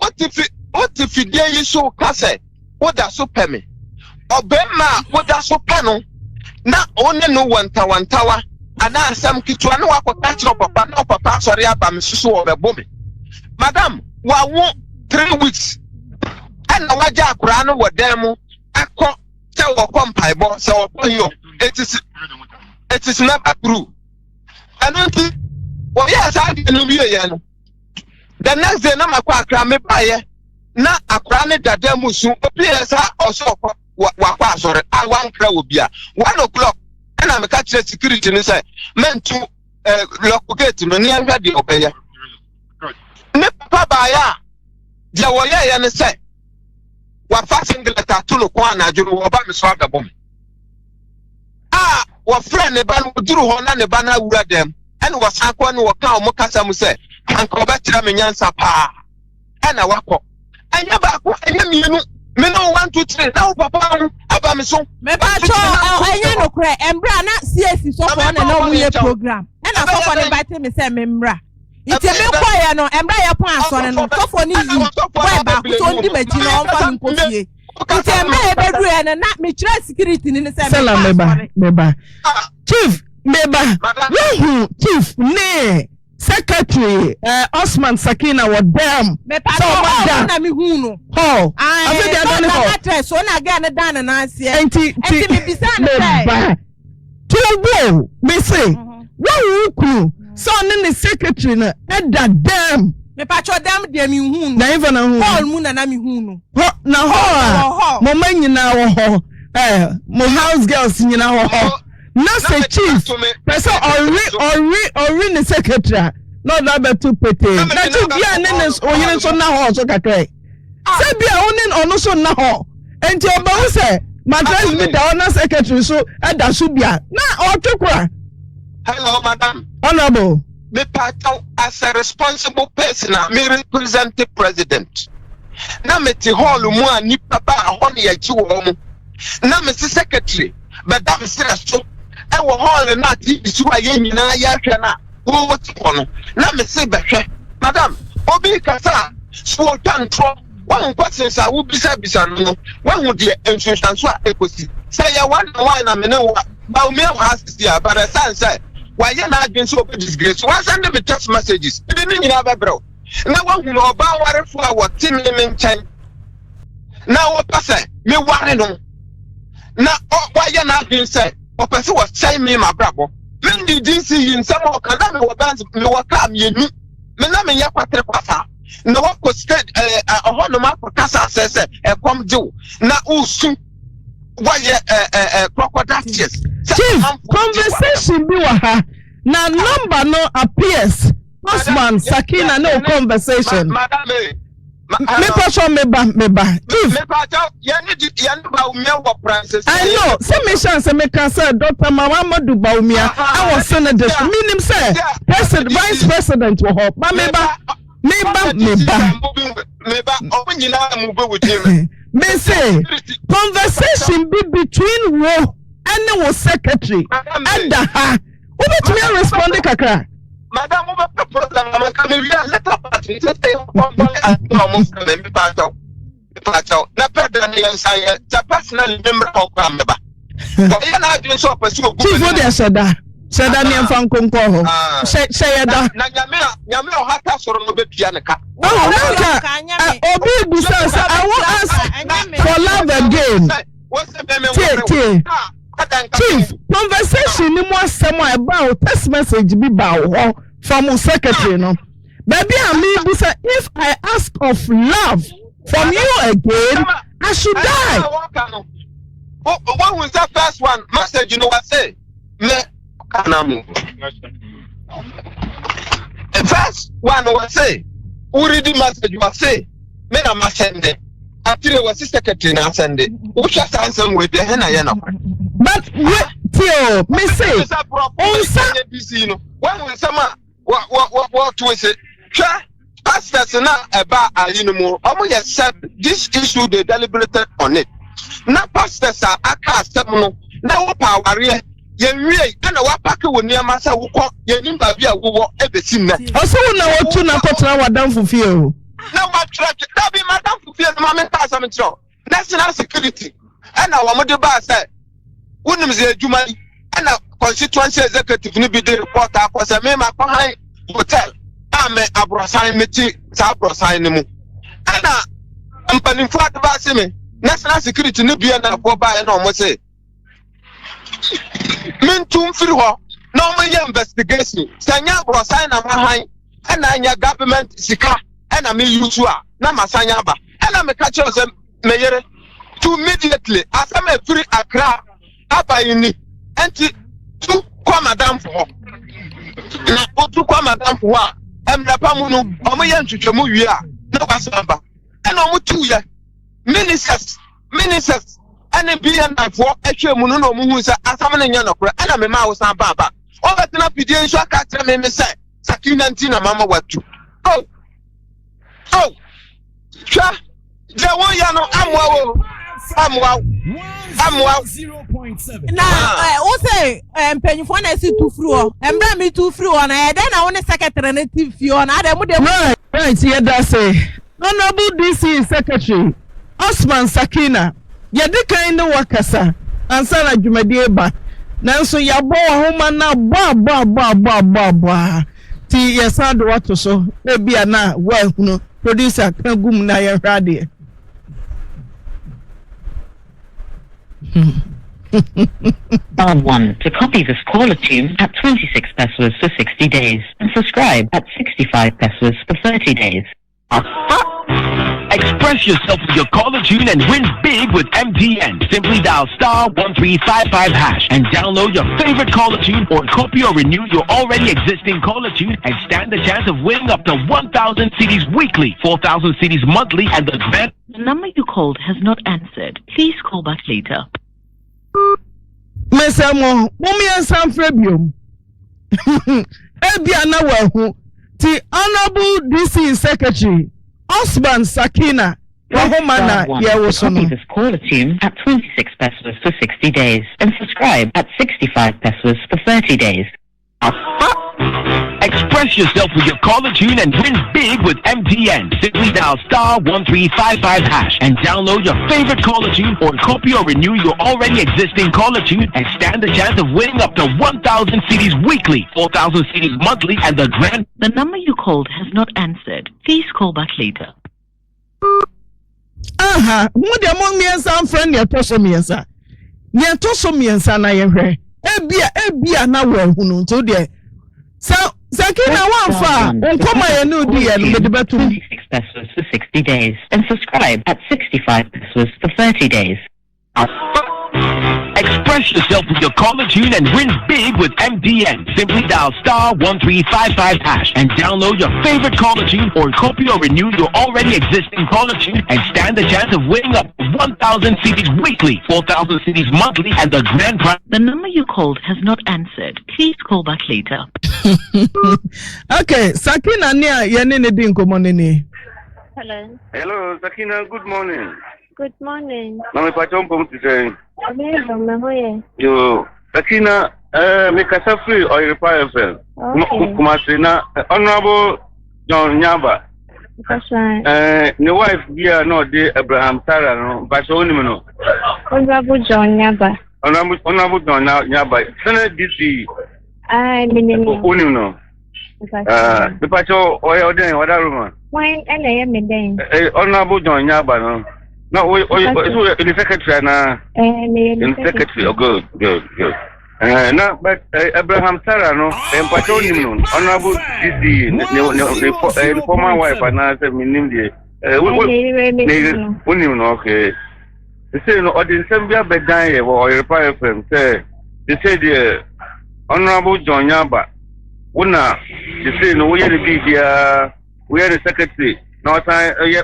What if die yi so ka say wo da so pe me. Obema wo da so pe no. Na one no wantawa. Ana asam kitwa no akota kire papa na papa sori aba me susu wo bebo me. Madam, wa wo 3 weeks. Ana waja akura no wo dan mu akọ se wo kompaibo se wo ponyo. It is not true. And until well, yes, I didn't know. The next day, na makwa akra me baye na akra ne dada musu opiesa oso wakwa asore I wan kra obia 1 o'clock na me ka kire security ni say mentu lock gate no ni ahwa de obeye ne papa baaya je wo ye ne say wa fa singlet atulo kwa na adwuru wo ba me so agabom wa friend ne ba no duru ho na ne ba na awura dem ene wo sakwa ne wo ka o mo kasa mu say anko ba tira me nyansa pa ana wakọ anya ba ko anya mienu me no 1 2 3 na papa aba me so me ba cho anya no kure embra na CSC so for na no we program ena so for invite me say me mbra ite me koye no embra ye pon asore no so for ni yi boy ba ko so ndi maji no on fa nkofie ite embra e bedu e na me kire security ni say Salam meba chief meba who chief ne Secretary Osman Sakina was them. So na mi hu no. Oh. I said they done it. Address so na ga na dan na asie. Enti me bisa na say. To me say. Wo ku so ne secretary na eda them. Me pa cho dem de mi hu no. Na even na hu. Hall mu na mi hu no. Na ho. Mo man nyina wo ho. Mo house girls nyina wo ho. No say chief person ori ne secretary no that be too petty na chief bia ne oyire so na ho so kakrai say bia onin ono so na ho enti oba wo say madras be da ona secretary so eda so bia na otwekura. Hello madam honorable me part as a responsible person me represent the president na me ti hall mu ani papa ho ne ya chi wo mu na me secretary but that is so e wo hall na ti su aye nyina ya hwe na wo ti kono na me se behwe madam obi kasa so tantro wan questions a wo bisa no wan hu de ensunsanso a ekosi say ya one na me ne wa ba o me wa asisi a but san say why ya na adwen so obi disgrace wan send me text messages e ni nyina ba bro na wan hu no ba warefo a wo ti me nchen na wo pase me ware no na why ya na adwen say o person was saying me my brabo when the DCE in some of me wa bands me wa kam yenu me na me yakwatre kwasa na wa ko state no ma kasa say e kom do na usu why crocodile tears chief conversation bi wa ha na number no appears Osman Sakina no conversation madam me person me ba chief me pa tell yan ba umia wo Francis I know say me chance me can say Dr. Mamadu Baumia I was senator meaning say president vice president wo ho ba me ba obunyina mu be with him me say conversation be between wo and wo secretary and ha What me respond kakra? Madam, what the problem? I'm coming here. Let up at me. Just stay on almost me part out. Not better than the personal member of Grandma. But you're not doing so. Chief, what you said that? Said that name from Conco. Say that. Yamio Hatas or no Bianca. Obi Busas, I want ask for love again. Chief, conversation ni more somewhere about text message be bow from secretary no. Baby, I mean, if I ask of love from you again, I should die. What was that first one? Message, you know what I say? The first one was say, who read the message was say, men are sending. After it was the secretary now send it. Which has answered with the henna. But wait, Tio, me say, when we summer, what was it? Pastors now about more. Almost said this issue they deliberated on it. Now pastors are a cast now power here. Ye and a wapaka will near Massa who call ye nimba via who everything. Also, now what to not what down for fear. Now what track that be madam for fear the moment pass am show. National security. And our mother bar said, wouldn't say Jumani and a constituency executive need be the reporter was a member behind hotel. I'm a brosign meeting, Sabrosign. And I'm planning for the Bassime. National security need be an go by and almost say. Min too free no investigation. Sanya brosign am behind and I government sika and I mean you na masanya ba. And I'm a catcher of them mayor to immediately as I'm a free Accra abayini and to come madam for na to come madam for Rapamuno, Omayan to Jamuya, no Basamba, and almost 2 years. Ministers, and a billion for actual Muno Musa, Asaman Yanokra, and I'm a mouse and Baba. All that not be doing so I can't say, Sakina and Tina Mama what to. Oh, Cha, Jawayano, I'm wow. Now, also, penny for I see 2 floor, and bring me 2 floor, and then I want a secretary native Fiona. Right, here that's say, Honorable DCE Secretary, Osman Sakina, Yadika in the Wakasa, and Sarah Jumadieba. Now, so ya boy, woman now, ba. Ti yasa do what so, maybe na well, no, producer, can gum na ya radio. R1 to copy this caller tune at 26 pesos for 60 days and subscribe at 65 pesos for 30 days. Express yourself with your caller tune and win big with MTN. Simply dial *1355# and download your favorite caller tune or copy or renew your already existing caller tune and stand the chance of winning up to 1,000 CDs weekly, 4,000 CDs monthly, and the grand. The number you called has not answered. Please call back later. Mesamo, Mummy and Sam Fabium. Ebiana Wahu, the Honorable DCE Secretary, Osman Sakina, Wahomana, copy this caller tune at 26 pesos for 60 days and subscribe at 65 pesos for 30 days. Express yourself with your caller tune and win big with MTN. Simply dial *1355# and download your favorite caller tune or copy or renew your already existing caller tune and stand the chance of winning up to 1,000 CDs weekly, 4,000 CDs monthly, and the grand. The number you called has not answered. Please call back later. What among me and some friend your tosomiensa. Near tosomiensa na yehre. Ebia na well who to there. So Sakina one far, come I know dear, 26 pesos for 60 days and subscribe at 65 pesos for 30 days. Express yourself with your caller tune and win big with MTN. Simply dial *1355# and download your favorite caller tune or copy or renew your already existing caller tune and stand the chance of winning up to 1,000 CDs weekly, 4,000 CDs monthly, and the grand prize. The number you called has not answered. Please call back later. Okay, Sakina near Yanini Dinko Monini. Hello. Hello, Sakina, good morning. Good morning. Mama Pachom today. Amazing, Mahoye. You Lakina Mikasa free Oyerepa FM. Kumasina Honorable John Nyaba. That's right. The wife here no de Abraham Tara no Basonimino. Honorable John Nyaba. Honorable John Nyaba. Senate DCE. I mean Unino. The pacho oil den what room. Why and I am then. Honorable John Nyaba no. No, we in the secretary na. In secretary. Oh, good. No, but Abraham Sarah no, and Patronium, Honorable DCE, the former wife, and I said, Minimdi. Okay. They say, no, or the Sambia Bedai or Oyerepa FM, say, they say, the Honorable John Nyaba, Una, they say, no, we are the secretary, no time, a year,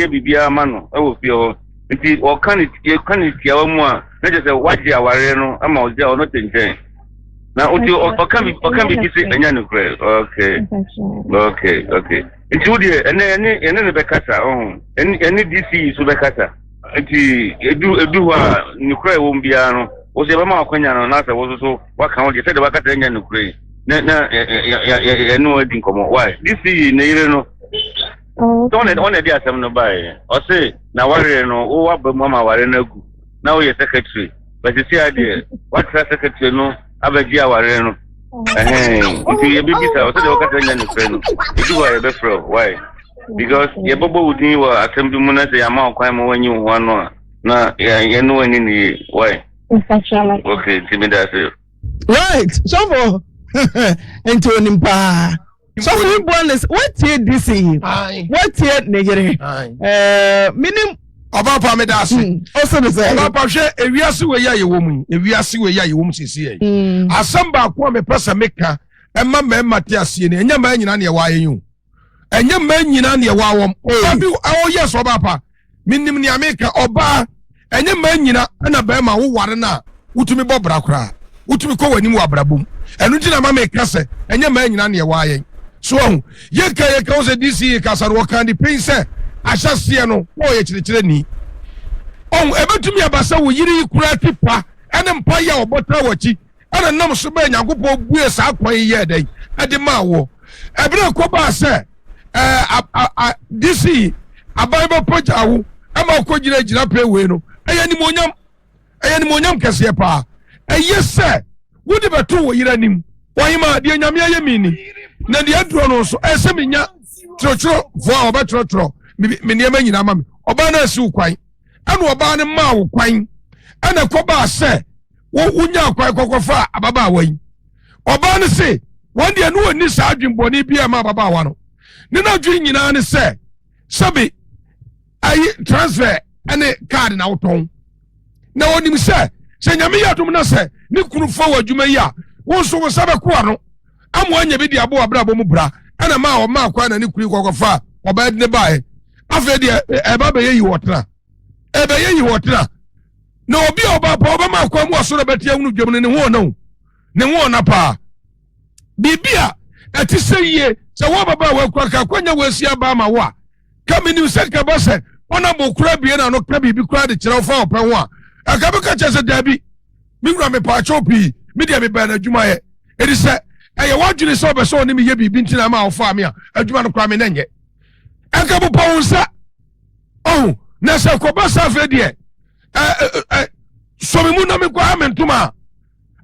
Bibia Mano, I will feel. Or can it kill more? Let us say, what you are wearing, I'm out there or not in jail. Now, or can be busy and Yanu. Okay. It's good, and then the Becassa, any DCE Subecassa. Do Nucray won't be ano, was a Mama Queniano, Nasa was also what can you say about Nucray? No, I think, why? DCE, no. Don't it only there some no buy or say now worry no what but mama were no good. Now you're secretary. But you see idea what secretary no abagia were no. If you be so the friend. You do a better why? Because your bubble would you attempt to monetize the amount of when you want no. Now you know any why. Okay, Timmy that's it. Right. So for Antonin Pa. So we bonus what here DCE? What here Nigeria? Minim about Pamedasi. Also the same. About Pasha, if we are so a woman, if we are so a woman, see. Asamba Kwame Pesa Meka, and my man Matthias, and your man in why you. And your man in your wow. Oh, yes, Obapa. Minim Niameka, Oba, and your man in Anabama, who warana, who to me Bob Brakra, who to me call any more Brabum, and Ujina Mame Casse, and your man in your why. So, yeka cause DCE Casarwaka the pain say, I shall see no ni. Oh, ever to me abasa wo yiri kura tipa, and empire or butter wachi, and a number of Subena go po wears out by ye day at the Mawo. Ebra Koba say, DCE, a Bible Pojawu, I'm a Kojina Jinape Weno, Ayanimonium Casiepa. Yes, sir, would ever two Iranim, why ma dear Namia Yamini. Na the adro so eseminya trotro vo oba trotro me niam nyina ma me oba na asi ukwan ana oba ne ma wo kwan ana koba se wo unya kwan kokofa ababa awan oba ne se won de no oni sa adwemboni bia ma ababa awa no ne na adwen nyina ne se sabi ayi transfer ane card na woton na onim se nyame yadum na se ne kunu fo wadwuma yi a wo so wo sabe ko ano amwanya bi dia bo abrabo mu bra ana ma kwa na ne kuri kokofa oba de bae afa de eba be yi wotna na obi oba pa oba ma kwa mu osoro betia hunu dwom ne ho na pa bibia ati seye se wo baba wa kwa ka kwanya wasi aba ma wo ka meni se ka ba se ona bo kura bie na no ka bibi kura de kire ofa opa ho aka be ka chese dabi mi ngura me pa chopi mi dia me ba na dwuma ye edi se eye wadwene so be so ne me ye bibi ntina ma ofa me a adwuma no kwa me nange aka bo pa wonsa oh na se ko ba sa fe de so me mu na me kwa mentuma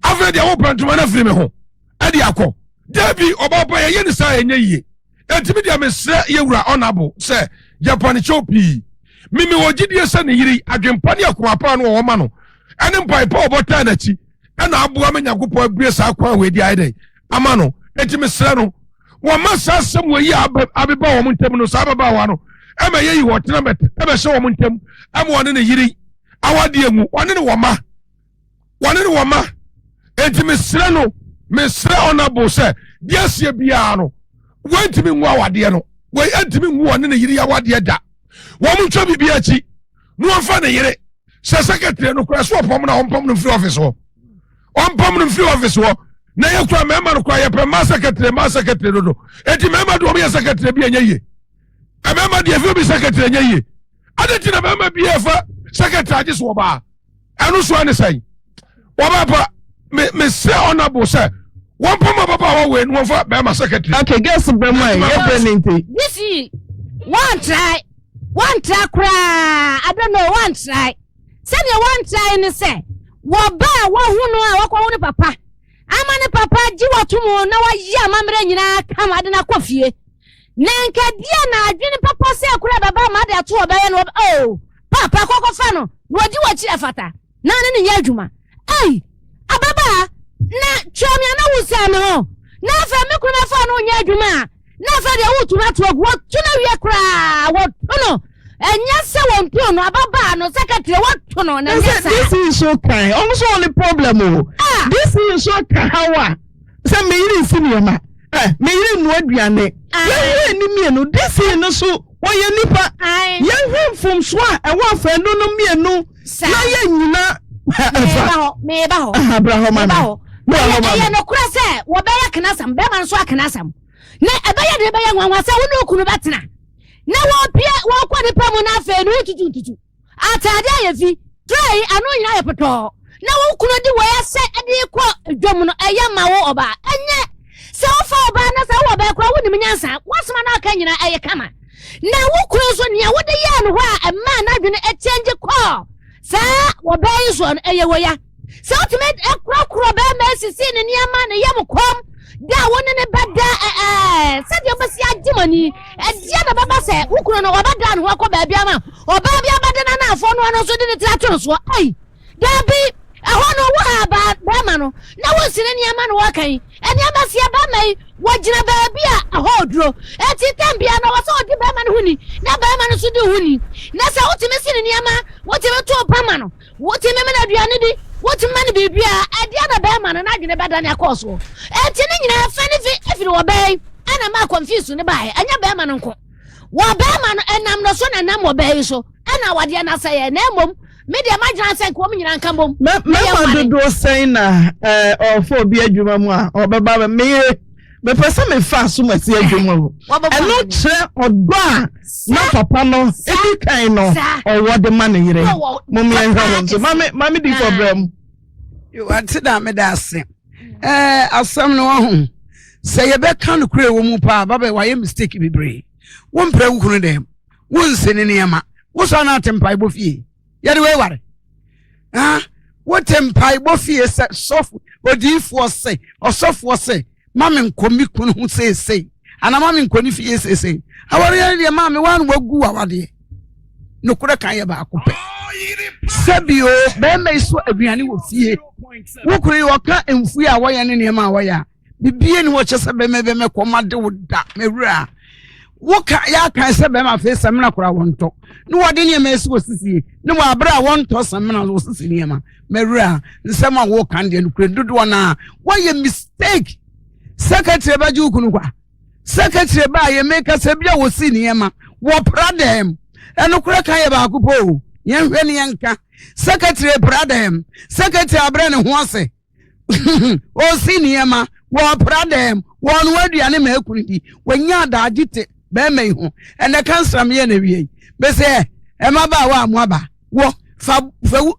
afa de wo pantuma na firi me ho ade akọ dabi oba pa ye ne sa enye yie entimi de me sre ye wura honorable se Japan chopi mimi wogidie se ne yiri adwempa ne akoma pa no wo ma no ene mpai pa obota na chi ana aboa me nyagopo abie sa akwa we di aide amano entimi sre no wo ma sa sem we yi abeba wo ntem no sa ababa wa no ema ye yi wo tena bet ebe se wo ntem ama wone ne yiri awade emu wone ne wo ma entimi sre no me sre honorable se diesie bia no wantimi nwa awade no we entimi nwa wone ne yiri awade da wo mu twa bibia chi no amfa ne yire se secretary no kwa so opom na ompom no free office ho na ye kwa mema no kwa ye pre ma secretary do enti mema do obi secretary bi anya ye mema de afi obi secretary anya ye adeti na mema bi afa secretary agi so ba anu so ane sai Wabapa me say honorable sir. One poma papa we no for be my secretary. Okay, guess Brema, you DCE. One try cry. I don't know one try. Send you one try and say, "What ba wa hunu a wa papa." Amane papa jiwa tumu na wa ya mamre nyina kama de na kofie. Na nka dia na adwene papa se akura baba ma de ato obaye no oh papa kokofa no no jiwa chi afata. Na ne nya adwuma. Ai ababa na twamia na wusa me ho. Na fa me kuna fa no nya adwuma. Na fa de wutu na to agwo tu na wie kra wo no. Enya se won pio no ababa no secretary what no na nya sa. This is so kind. Almost only problem oh. This is so kawa. Say me yin senior ma. Me yin no aduane. Ye ni me no this is no so woye nipa. Ye hwem from so a wa fa no no me no. Na ye nyina. Me ba ho. Abraham ma. Ye no kura se wo be ya kenasam be man so akenasam. Na ebe ya de be ya nwanwa se wo no kunu betena. Na wo pie wo kwa de pamu na fa no tutu. Atade ayefi. Try anu nyina ye poto. Na wo kunu di wo ya se ade ko dwom no eya ma wo oba enye se wo fa oba na se wo ba kwa wo nim nyansa wasoma na aka nyina eye kama na wo kunu so nia wo de ya no ho a ma na dwene e change call sa wo ba yi so no eye wo ya se ultimate e kro ba ma sisi ne nia ma ne yam kom da wo ne bada se de obasi agimani e dia na baba se wo kunu no oba da no ho ko ba bia ma oba bia bada na afo no no so de ne tra so ai dabi ahono wa ba ma no na wo sire niama no wakan eni abasia ba mai wajina ba bia ahodro eti tambia na wo so odi ba ma no huni na ba ma no so di huni na sa wotime sire niama wotime to pa ma no wotime me na duane di wotime ma ne bibia adia na ba ma no na dwene ba da ne akoso eti ne nyina fa ne fi efiri wo bai ana ma confuse ne bai anya ba ma no nko wo ba ma no enam no so na nam wo bai so ana wade na saye na emom media imagine say ko nyina nka bom me do say na ofo bi adwuma mu a obeba me pese me fa so masi adwuma mu eno tre odo a na papa no edi kan no owo de ma ne yire mo me enha so mami di problem you ati da me da ase asam no ho say ye be kan kure wo mu pa baba wa ye mistake bibre wo mpre wo kunu dem wo nsene ne yama wo so na atempa ibo fie yede we ware what empai bo fie se sofu odifo se osofo se mame nkomi kunu hu se ana mame nkoni fie se aware ye mame wan wagu awade no kura kan ye ba akopɛ sabio be me so aduane wo fie wo kuri wo ka emfu a wo ye ne ne ma wo ya bibie ni wo kyese be me komade wo da mewura woka ya kan se be ma fe samina kura wonto no wode ne ma esi osisi ne mo abra wonto samina osisi ne ma mewura nsema wo kan de no kura dodo na why mistake secretary ba ju kunu kwa secretary ba ye make se bia wo si ne ma wo pradem eno kura kan ye ba akupo yen hwe ne yanka secretary pradem secretary abra ne ho ase o si ne ma wo pradem won waduane ma akunu bi wanya da agite be me hu ene kansa me na wie be se e ma ba wa mo aba wo fa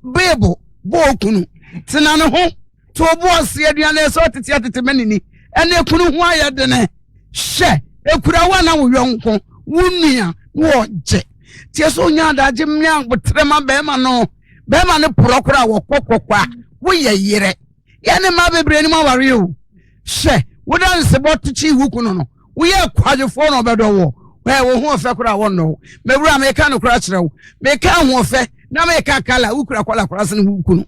bebo bo kunu tina ne ho to bo ase aduane so tete menini ene kunu ho ayede ne hye ekura wa na wo yonko wunua wo je tie so nya da je mia botrema be ma ne prokora wo kokokwa wo ye yire ya ne ma bebre ni ma ware o hye wo dan se botuchi wukunu no wo ye kwadefo no bedo wo wo ho fe kura wo no mewura me ka no kura kire wo me ka ho fe na me ka kala wukura kwala se ne wukunu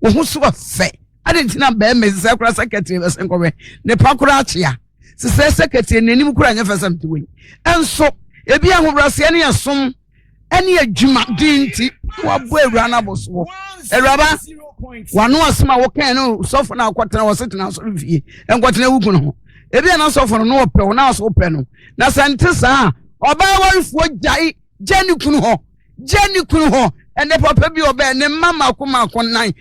wo ho so fe adentina be me se kura secretary be se nkowe ne pa kura achia se secretary nanim kura nya fe samti we enso ebi ahobrase ne yasom ene adwuma dinti wo bo ewura na boso ewuraba wano asema wo kan no sofo na akwatena wo setena so fie enkwatena wukunu ho ebi na sofo no wo pe na so pe no na sante sa oba warifuo jai jeni kunu ho ene papa bi oba ne mama akoma akonan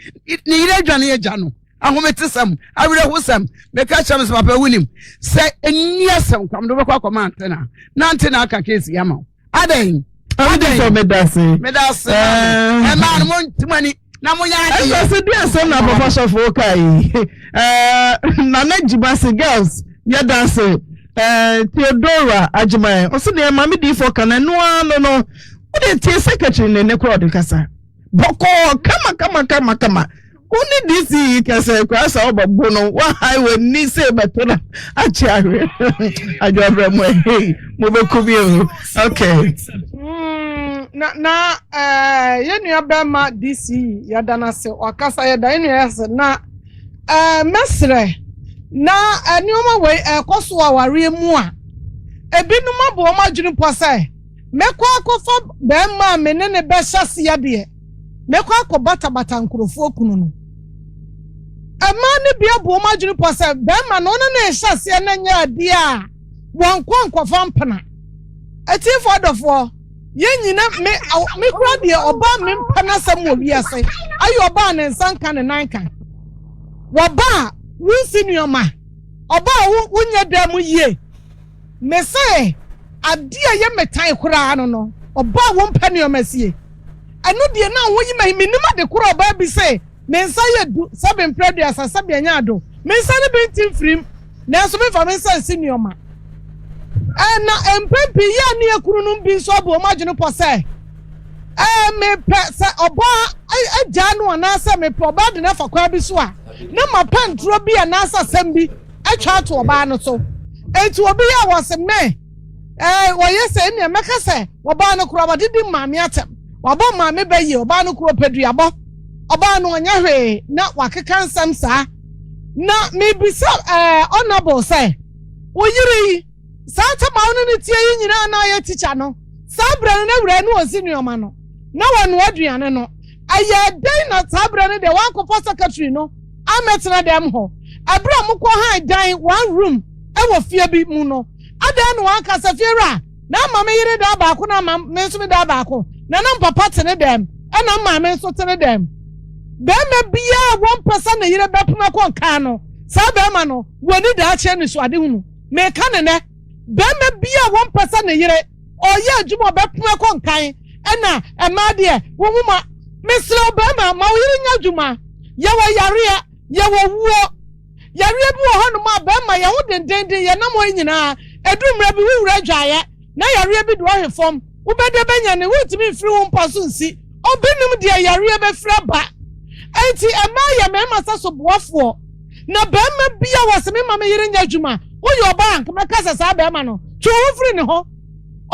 ni ire dwane ye ja no ahometesam awire hosam me ka cham se papa wunim se eni asem kwam do bekwa koma antena na antena aka kesi yama aden so medase e ma no montimani na mo ya ese dia so na papa shofo kai na jibase girls ya dance Theodora Ajimai oso ne mama di for kana no no wo de tie secretary ne crowd kasa boko kama Only DCE kase kwasa obabo no wa highway ni se betona achiare ajobre mo mo be kubi okay na yenu abema DCE yadana se wakasa yada yenu yase na mesre na enioma we koso aware mu a ebinum abo ma dwene pose mekwa akofa bema menene be hyase yade mekwa akobata nkrofo kunu no amani bia bo ma dwene pose bema no na hyase na nya ade a wonkwa mpana ati fodofo yenyina me kura de oba me mpana sam wo wiase ayo oba ne nsanka ne nanka woba wunsinuoma oba wunye dam yie me se ade a ye metan kura no oba wo mpane omasie anu de na wo yi mahimima de kura oba bi se me nsa ye du seven pradu asasa bi anya do me nsa ne bintim frim na so me fa me nsa sinuoma na empempi ya ni ekuru no bi so bo ma dwene pose me se oba agya no na se me oba de na fa kwa bi so a na ma pantro bi na sa sam bi atwa to oba no so enti obi ya wose me wo yese ne meka se oba no kuro badidi maame atem wabo maame bayi oba no kuro peduabo oba no nya hwe na wakeka nsam sa na me bisa honorable say oyiri Santa Mauna ni tie nyina na ya teacher no sabra na wura no osinuoma no na wonu aduane no aya den na sabra no de wankofo secretary no ametena dem ho abra mukọ ha dan one room e wo fie bi mu no adan no wanka safira na mama yire da ba ko na me nso me da ba ko na papa tene dem e na mama nso tene dem be me bia 1% na yire bepuna ko nka no sabra ma no woni da ache ni so ade hunu me ka ne Bema bia 1% na yire oye adwuma bepuna ko nkan ena ema de womuma mesro bema ma yire nya adwuma ye wo yare ye wo wuo yare bi wo hono ma bema ye wo dendenden ye na mo nyina edumra bi wura dwaye na yare bi do ohefom ubede benya ne wutimi mfiri wo mpaso nsi obinum de yare be fra ba enti ema ye mema saso boafo na bema bia waseme ma yire nya adwuma Oyo bank mekasa sa be ma no twu free ne ho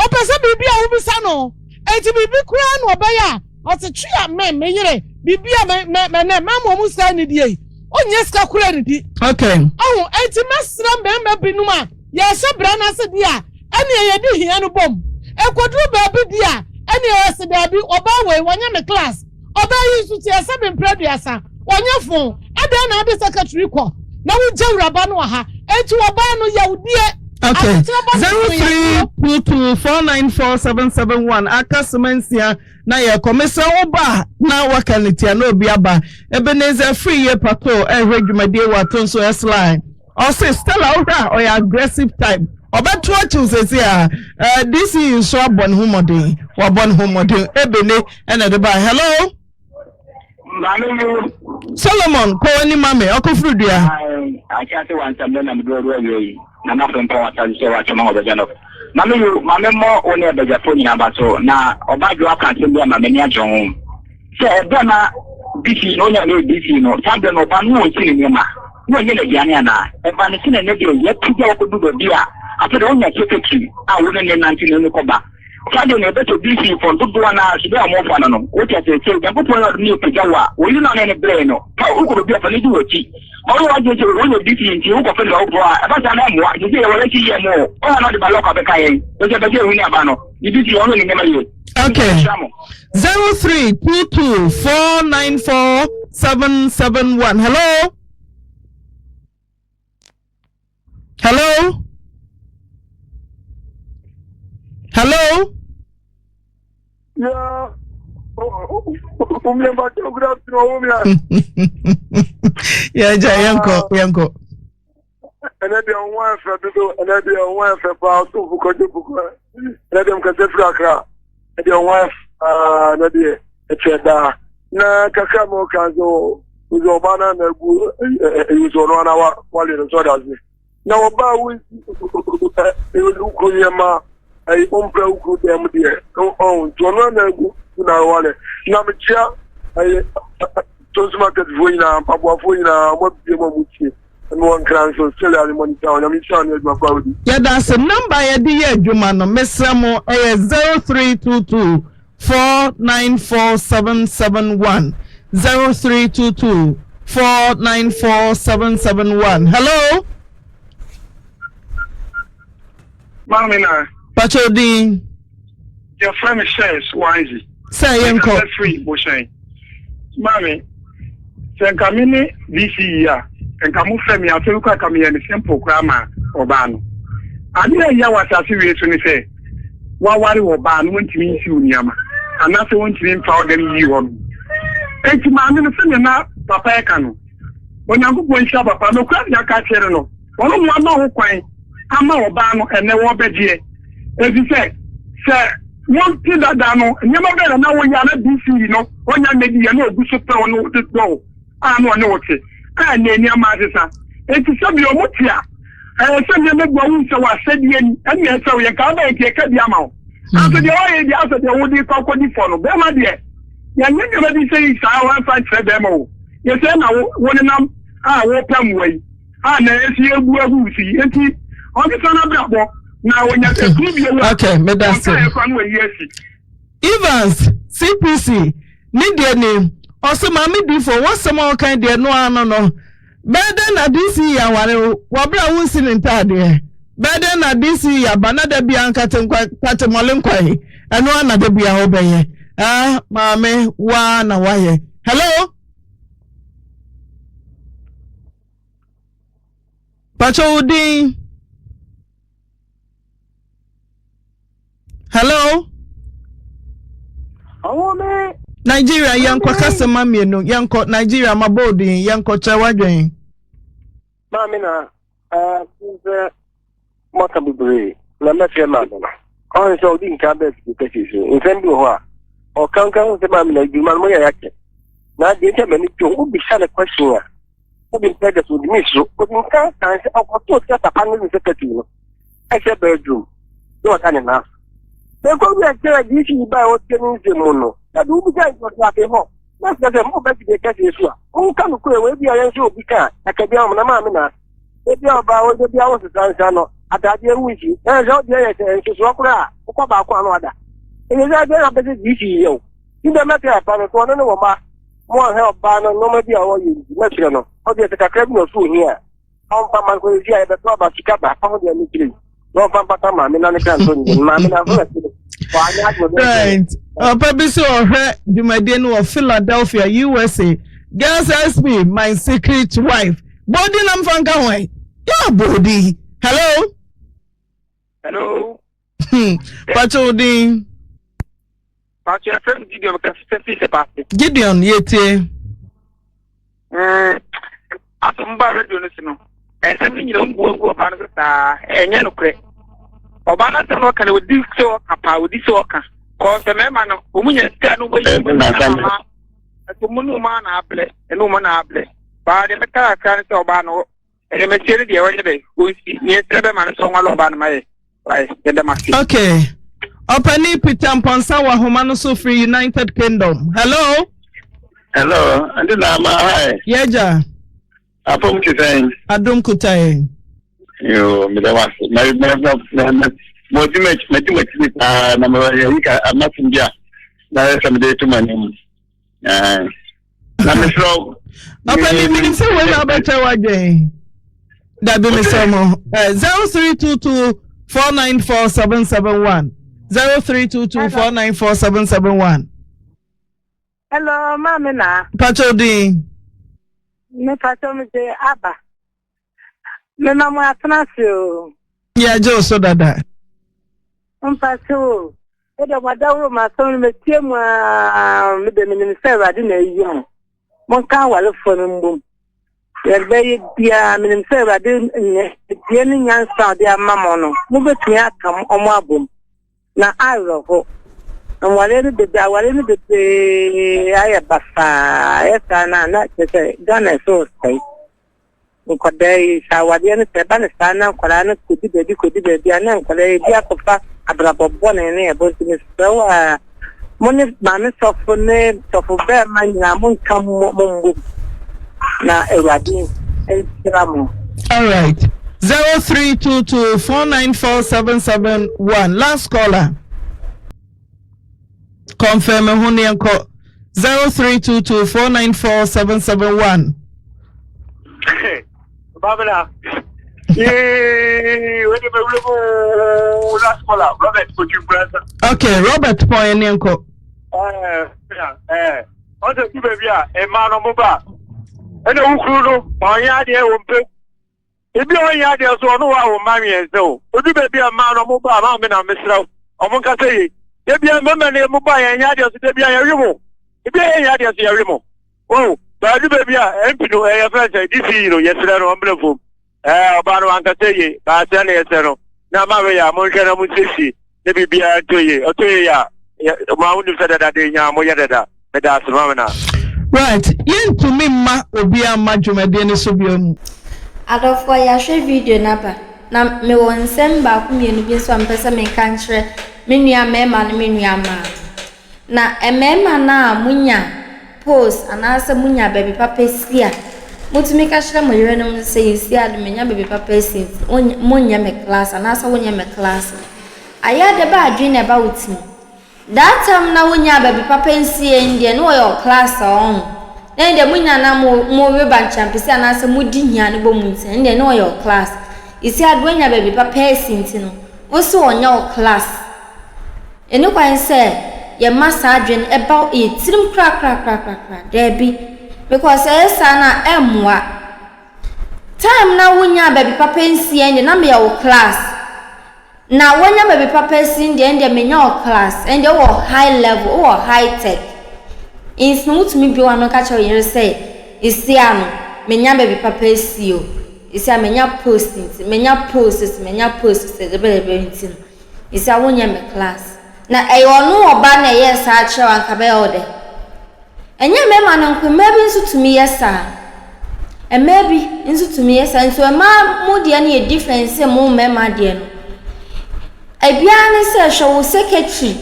opese bibia wo bisa no enti bibi kura no obeya otetwa me yire bibia me na mama mu sa ni die onye ska kura ni di okay enti mesra me binuma ya se bra na se dia ene ye di hia no bom ekodru ba bi dia ene ye se da bi oba we wonya me class oba yi su ti asa be producer wonya fon ada na be secretary ko na wo jawra ba no ha enti oba no yawdie okay 0322494771 akasemansia na ye komesa oba na wakanitia na obi aba Ebenezer free ye pato ehwedwumadie watonso S-line or say Stella ora or aggressive type obeto achusese a this is so born humodin ebene ena de ba hello Solomon ko ni mame okofrudua achate wansam na mdoro yoyi na mafempa watazi wa chama obejano mame mo oni ebeja foni abato na obadwo akante bia mame ni ajon se ebe na DC no nya no DC no tambe no ba no won ni ma no nye le diane na e ba ne sine ne dio ye tuja ko dudo bia after onya secretary a won ne nanti ne ko ba Kade ne beto DC for dudu na sibe amofo na no o tia se ya popo ni pejawa o yi na ne bre no ka o ko bia fa ni du ochi o wa je o no DC nti o ko fe lo bo a ba sa na mo a je ye wala ti ye mo o na de ba lo ka be kai o je be je wi ni aba no ni DC o no ni nema ye okay 0322494771 Hello? Yeah. Yeah, yanko. And then the one for do, and then the one for about to book. Let them get the crack. And the one, Nadia, a cheddar, na kakra mo kanzo uzo bana na gu uzo no na wale no so dazi na oba wi ukuyema ai umpre uku dem die on jono na gu na wale na mchia ai to market voina pabwa voina mo bi mo mutie no one can so still ali monitor na mchia na gba kwudi ya da se number ya di ye adwuma no mesramo 0322 494771 0322 494771. Hello? Mamina. Pachodi. Your friend says, Wanzi. Say, Yanko. Free, Boshay. Mammy, Sankamini, DCE, and Kamufemi, I feel like I'm in the simple grammar or ban. I didn't hear what I serious when you say, what or ban went to me, Yama. And that's one to him for them you on. And to my minister, not Papa Cano. When I'm going to Papa, no crap, your cat, no. One of my no quaint, I'm a ban and no one bedje. As you say, sir, one thing that I know, never better now when you're not DC, you know, when you're maybe you know, good support on the door. I know it. I name your master. It's some of your motia. And some of the ones who are said, and yes, so you can't take the amount. After the oil, the other, the woody cocoa follow. Bema dear. Young nobody says, I want to fight demo. You say now, one of them, I walk them way. And there's your boo, see, and he, on the son of the now when you're okay, Evans, CPC, need their name. Also, Mammy before what's some more kind of no. Better than DCE, Wabra Wilson in Tadia. Better than DCE, Banada Bianca Catamolinkoi, and one of the Bia Obey. Ah, Mammy, one away. Hello? Pachodi. Hello? Oh, man. Nigeria, young customer, young Nigeria, my body, young Chawadwin. Mamina, Motaburi, Lamafia Madonna. On so didn't come back to the in Fendua or Kankan with the Mamma, you Mamoya. Now, the gentleman would be sent a question. I've been begged to miss you, but in can't answer of what just a panel with the casino. I said, bedroom. Not enough. They go back there, DC by what getting the mono. That will be going to have a home. That's the more back to the casino. Who come to where we are so because I can be on the Mamma. If you are about the hours of Tanzano, at that year with you, there's all the other and to Swakura, or about one other. It is a very opposite DCE. In the matter of one and more help banner, no matter how you national. How there's a criminal food here. How Pama will see the top of Chicago, how they are making. No Pampatama, Minanakan, right. Pabiso or you might be of Philadelphia, USA. Girls SP, my secret wife. Body nam Frankaway. Yeah, body. Hello? Hello? Pachodi. Gideon, yete. Asumba radio no. Something you don't go about and you know, Obana no can with this so apa with this worker. Cause the man who mean stand away to Munuman apple and woman apple. But the car can't Obano and the material the other day who is near Treberman so all about my life. Okay. Opani Pitam Ponsawa Homanoso Free United Kingdom. Hello? Hello, and then hi. Yeja. Apom Kitain. Adum Kutai. You, my motivate, I'm not in there. Now, some day to my name. I'm sure. Opani say when I better one day. That be me some 0322 494 0322 494 771. Hello, Mamina. Pachodi. Me Pachodi Abba. Me Mama Atanasio. Yeah, Joe, so that. Pacho. Edo Madawo, my son, me team, with the minister, I didn't know. Monka, well, for them. They're very dear minister, I didn't answer their mammono. Move it to me, come on my boom. Na I love wale ni bebe aya basa esa na tese Ghana so sai nkwadai shawade ne teba ne sana kwala ne kodi bebi ana nkwala bi akofa abrabobbo ne ebosi ne so mone mame sofo ne sofo be manya mon kam mo na ewadi entramo. All right. 0322494771. Last caller. Confirm huni yanko 0322494771. Babala. When you last caller, Robert, could you brother? Okay, Robert point yanko. On the baby, a man on mobile. And a ukuru, my idea won't pay. If you are yard, so no, I will marry and so. Would you be a man on mobile? I'm in a myself. I'm going to say, if you are a man in mobile and yard, to be a remote. If you are yard, you are remote. Oh, but you baby, I'm to do a friend, DCE, yesterday on Blue. About one can say, but I tell you, now, Maria, Montana Musisi, maybe be a 2 year or 2 year. Mount said that they are Moyada, that's Ramana. Right, yen to me, ma, Obia Majumadian Subium. Adolfo ya share video napa na me won semba ku mienu bi so ampesa me kanchre me nua mema na me nua ma na emema na munya post anasa munya baby papa sia mutumi ka shire mo yere no say sia de menya baby papa sia munya me class anasa wonya me class aya de ba adwene ba wutim that time na wonya baby papa sia ndie no your class on then the munya na mo we ban champisi anase mudi hia ne bo munti then no your class isi adwanya baby papa sinti no wo so onya o class eno kwan se ye masa adwen about it trim kra there be because esa na emwa time na wonya baby papa nsie ndi na me your class na wonya baby papa sinti ndi me nya o class and you high level or high tech. It's not me be one catch you say, Isiano, menya baby papa sio. Isia menya postings, menya posts, the baby. Isia wonya me class. Na e onu oba na yes a che wan ka be ode. Enye me ma no maybe nso to me yes a. E maybe nso to me yes and so e ma mo de na e difference mo me ma de no. E bia ne se hwo secretary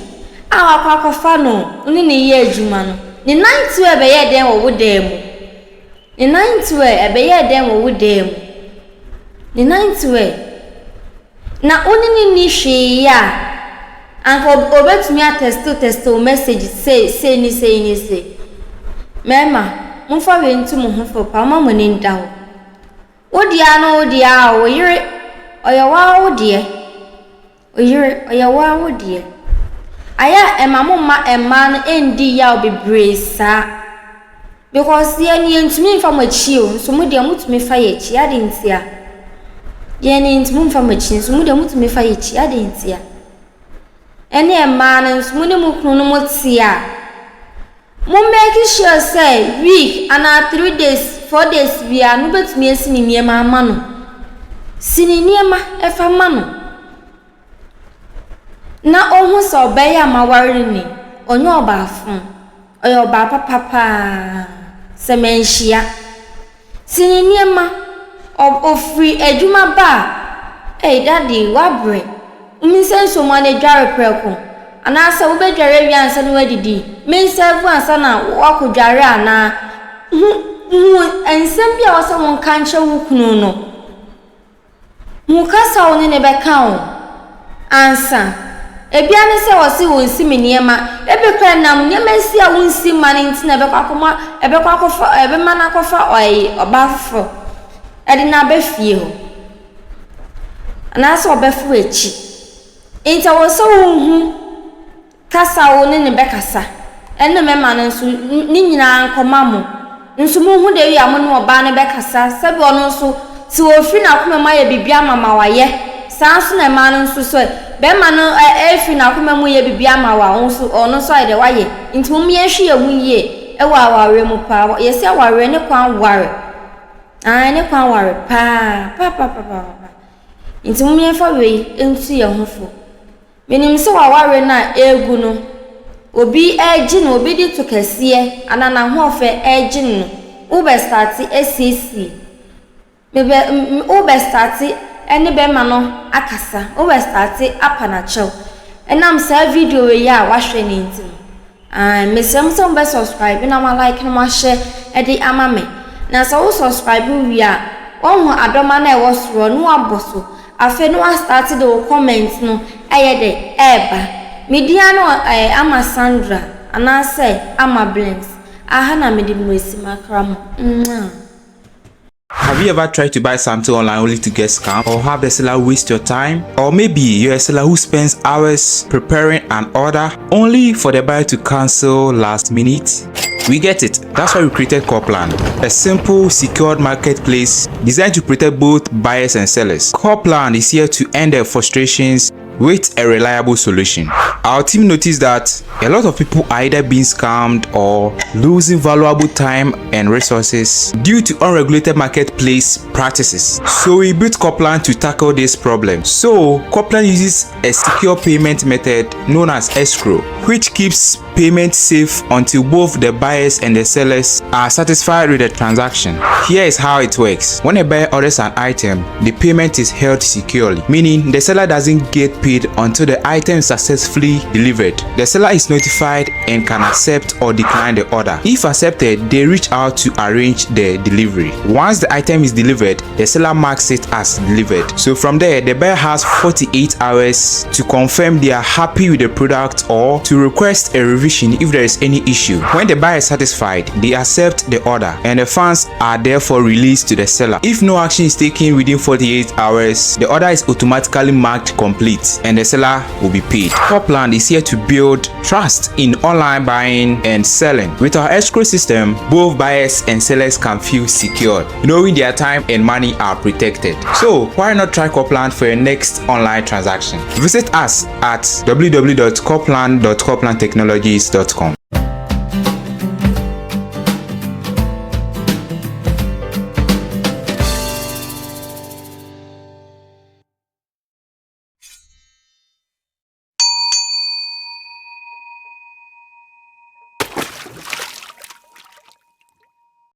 a akwafa no ni ne ye adwuma no. Ni 90 we be ye den wo wodam. Ni 90 we e be ye den wo wodam. Ni 90 we. Na oni ni hwe ya. Anko obetumi attest o message say ni. Mema, mfa we ntu mo ho fo pa ma mo ni nda wo. Odia no odia wo yire oyewa wo de. Oyire oyewa wo de. Aya emamoma eman endi ya obebresa because ye ni ntumi mfa machi o so mu de mutumi fa ye chi ade ntia ye ni ntumi mfa machi so mu de mutumi fa ye chi ade ntia ene eman so mu ne mu kunu no motia mu make sure say week and 3 days 4 days we are no betumi asini niema ama no sini niema efa ma no na ohun so be ya mawari ni onye oba afun oye oba papa se menhia sini niema ofri adwuma ba daddy wabre umi senso mo na dware preko ana asa wo be dware wi ansa no adidi men serve ansa na wakodware ana ensem bia wo se won kanche wo kunu no mu kasa wo ne be kan ansa ebia ne se wo se wonsi meniema ebekra nam niema si a wonsi mane ntina ebekwa akoma ebe mana akofa oyi obafo edi na be fie ho ana so obefu echi enta wo so hu kasa wo ne bekasa enne mema ne nso ni nyina ankoma mo nso mu hu de wi amo ne oba ne bekasa sabi ono nso ti wo fi na akoma ma ye bibia mama waye sanso na ma no nso so be ma no efi na akoma mu ye bibia ma wa nso ono so ide waye nti mu ye hwe hu ye e wa aware mu pa ye se aware ne kwan ware ne kwan ware pa nti mu ye fa we entu ye hofo menim se wa ware na egu no obi ejin obi di to kese anana ho ofe ejin ube start ACC mebe ube start eni be ma no akasa ube start apanachew enam sa video we ya wahwe ni ntim mesem so be subscribe na ma like na ma share e di ama me na so subscribe wi a won adoma na e wo soro no aboso afe no start the comment no ayede eba media no ama Sandra ana say ama Blinks aha na me di mwesi makram. Have you ever tried to buy something online only to get scammed, or have the seller waste your time? Or maybe you're a seller who spends hours preparing an order only for the buyer to cancel last minute? We get it. That's why we created Couldn, a simple, secured marketplace designed to protect both buyers and sellers. Couldn is here to end their frustrations with a reliable solution. Our team noticed that a lot of people are either being scammed or losing valuable time and resources due to unregulated marketplace practices. So we built Couldn to tackle this problem. So Couldn uses a secure payment method known as escrow, which keeps payment safe until both the buyers and the sellers are satisfied with the transaction. Here is how it works. When a buyer orders an item, the payment is held securely, meaning the seller doesn't get paid until the item is successfully delivered. The seller is notified and can accept or decline the order. If accepted, they reach out to arrange the delivery. Once the item is delivered, the seller marks it as delivered. So from there, the buyer has 48 hours to confirm they are happy with the product or to request a revision if there is any issue. When the buyer is satisfied, they accept the order and the funds are therefore released to the seller. If no action is taken within 48 hours, the order is automatically marked complete and the seller will be paid. Couldn is here to build trust in online buying and selling. With our escrow system, both buyers and sellers can feel secure, knowing their time and money are protected. So why not try Couldn for your next online transaction? Visit us at www.couldn.couldntechnologies.com.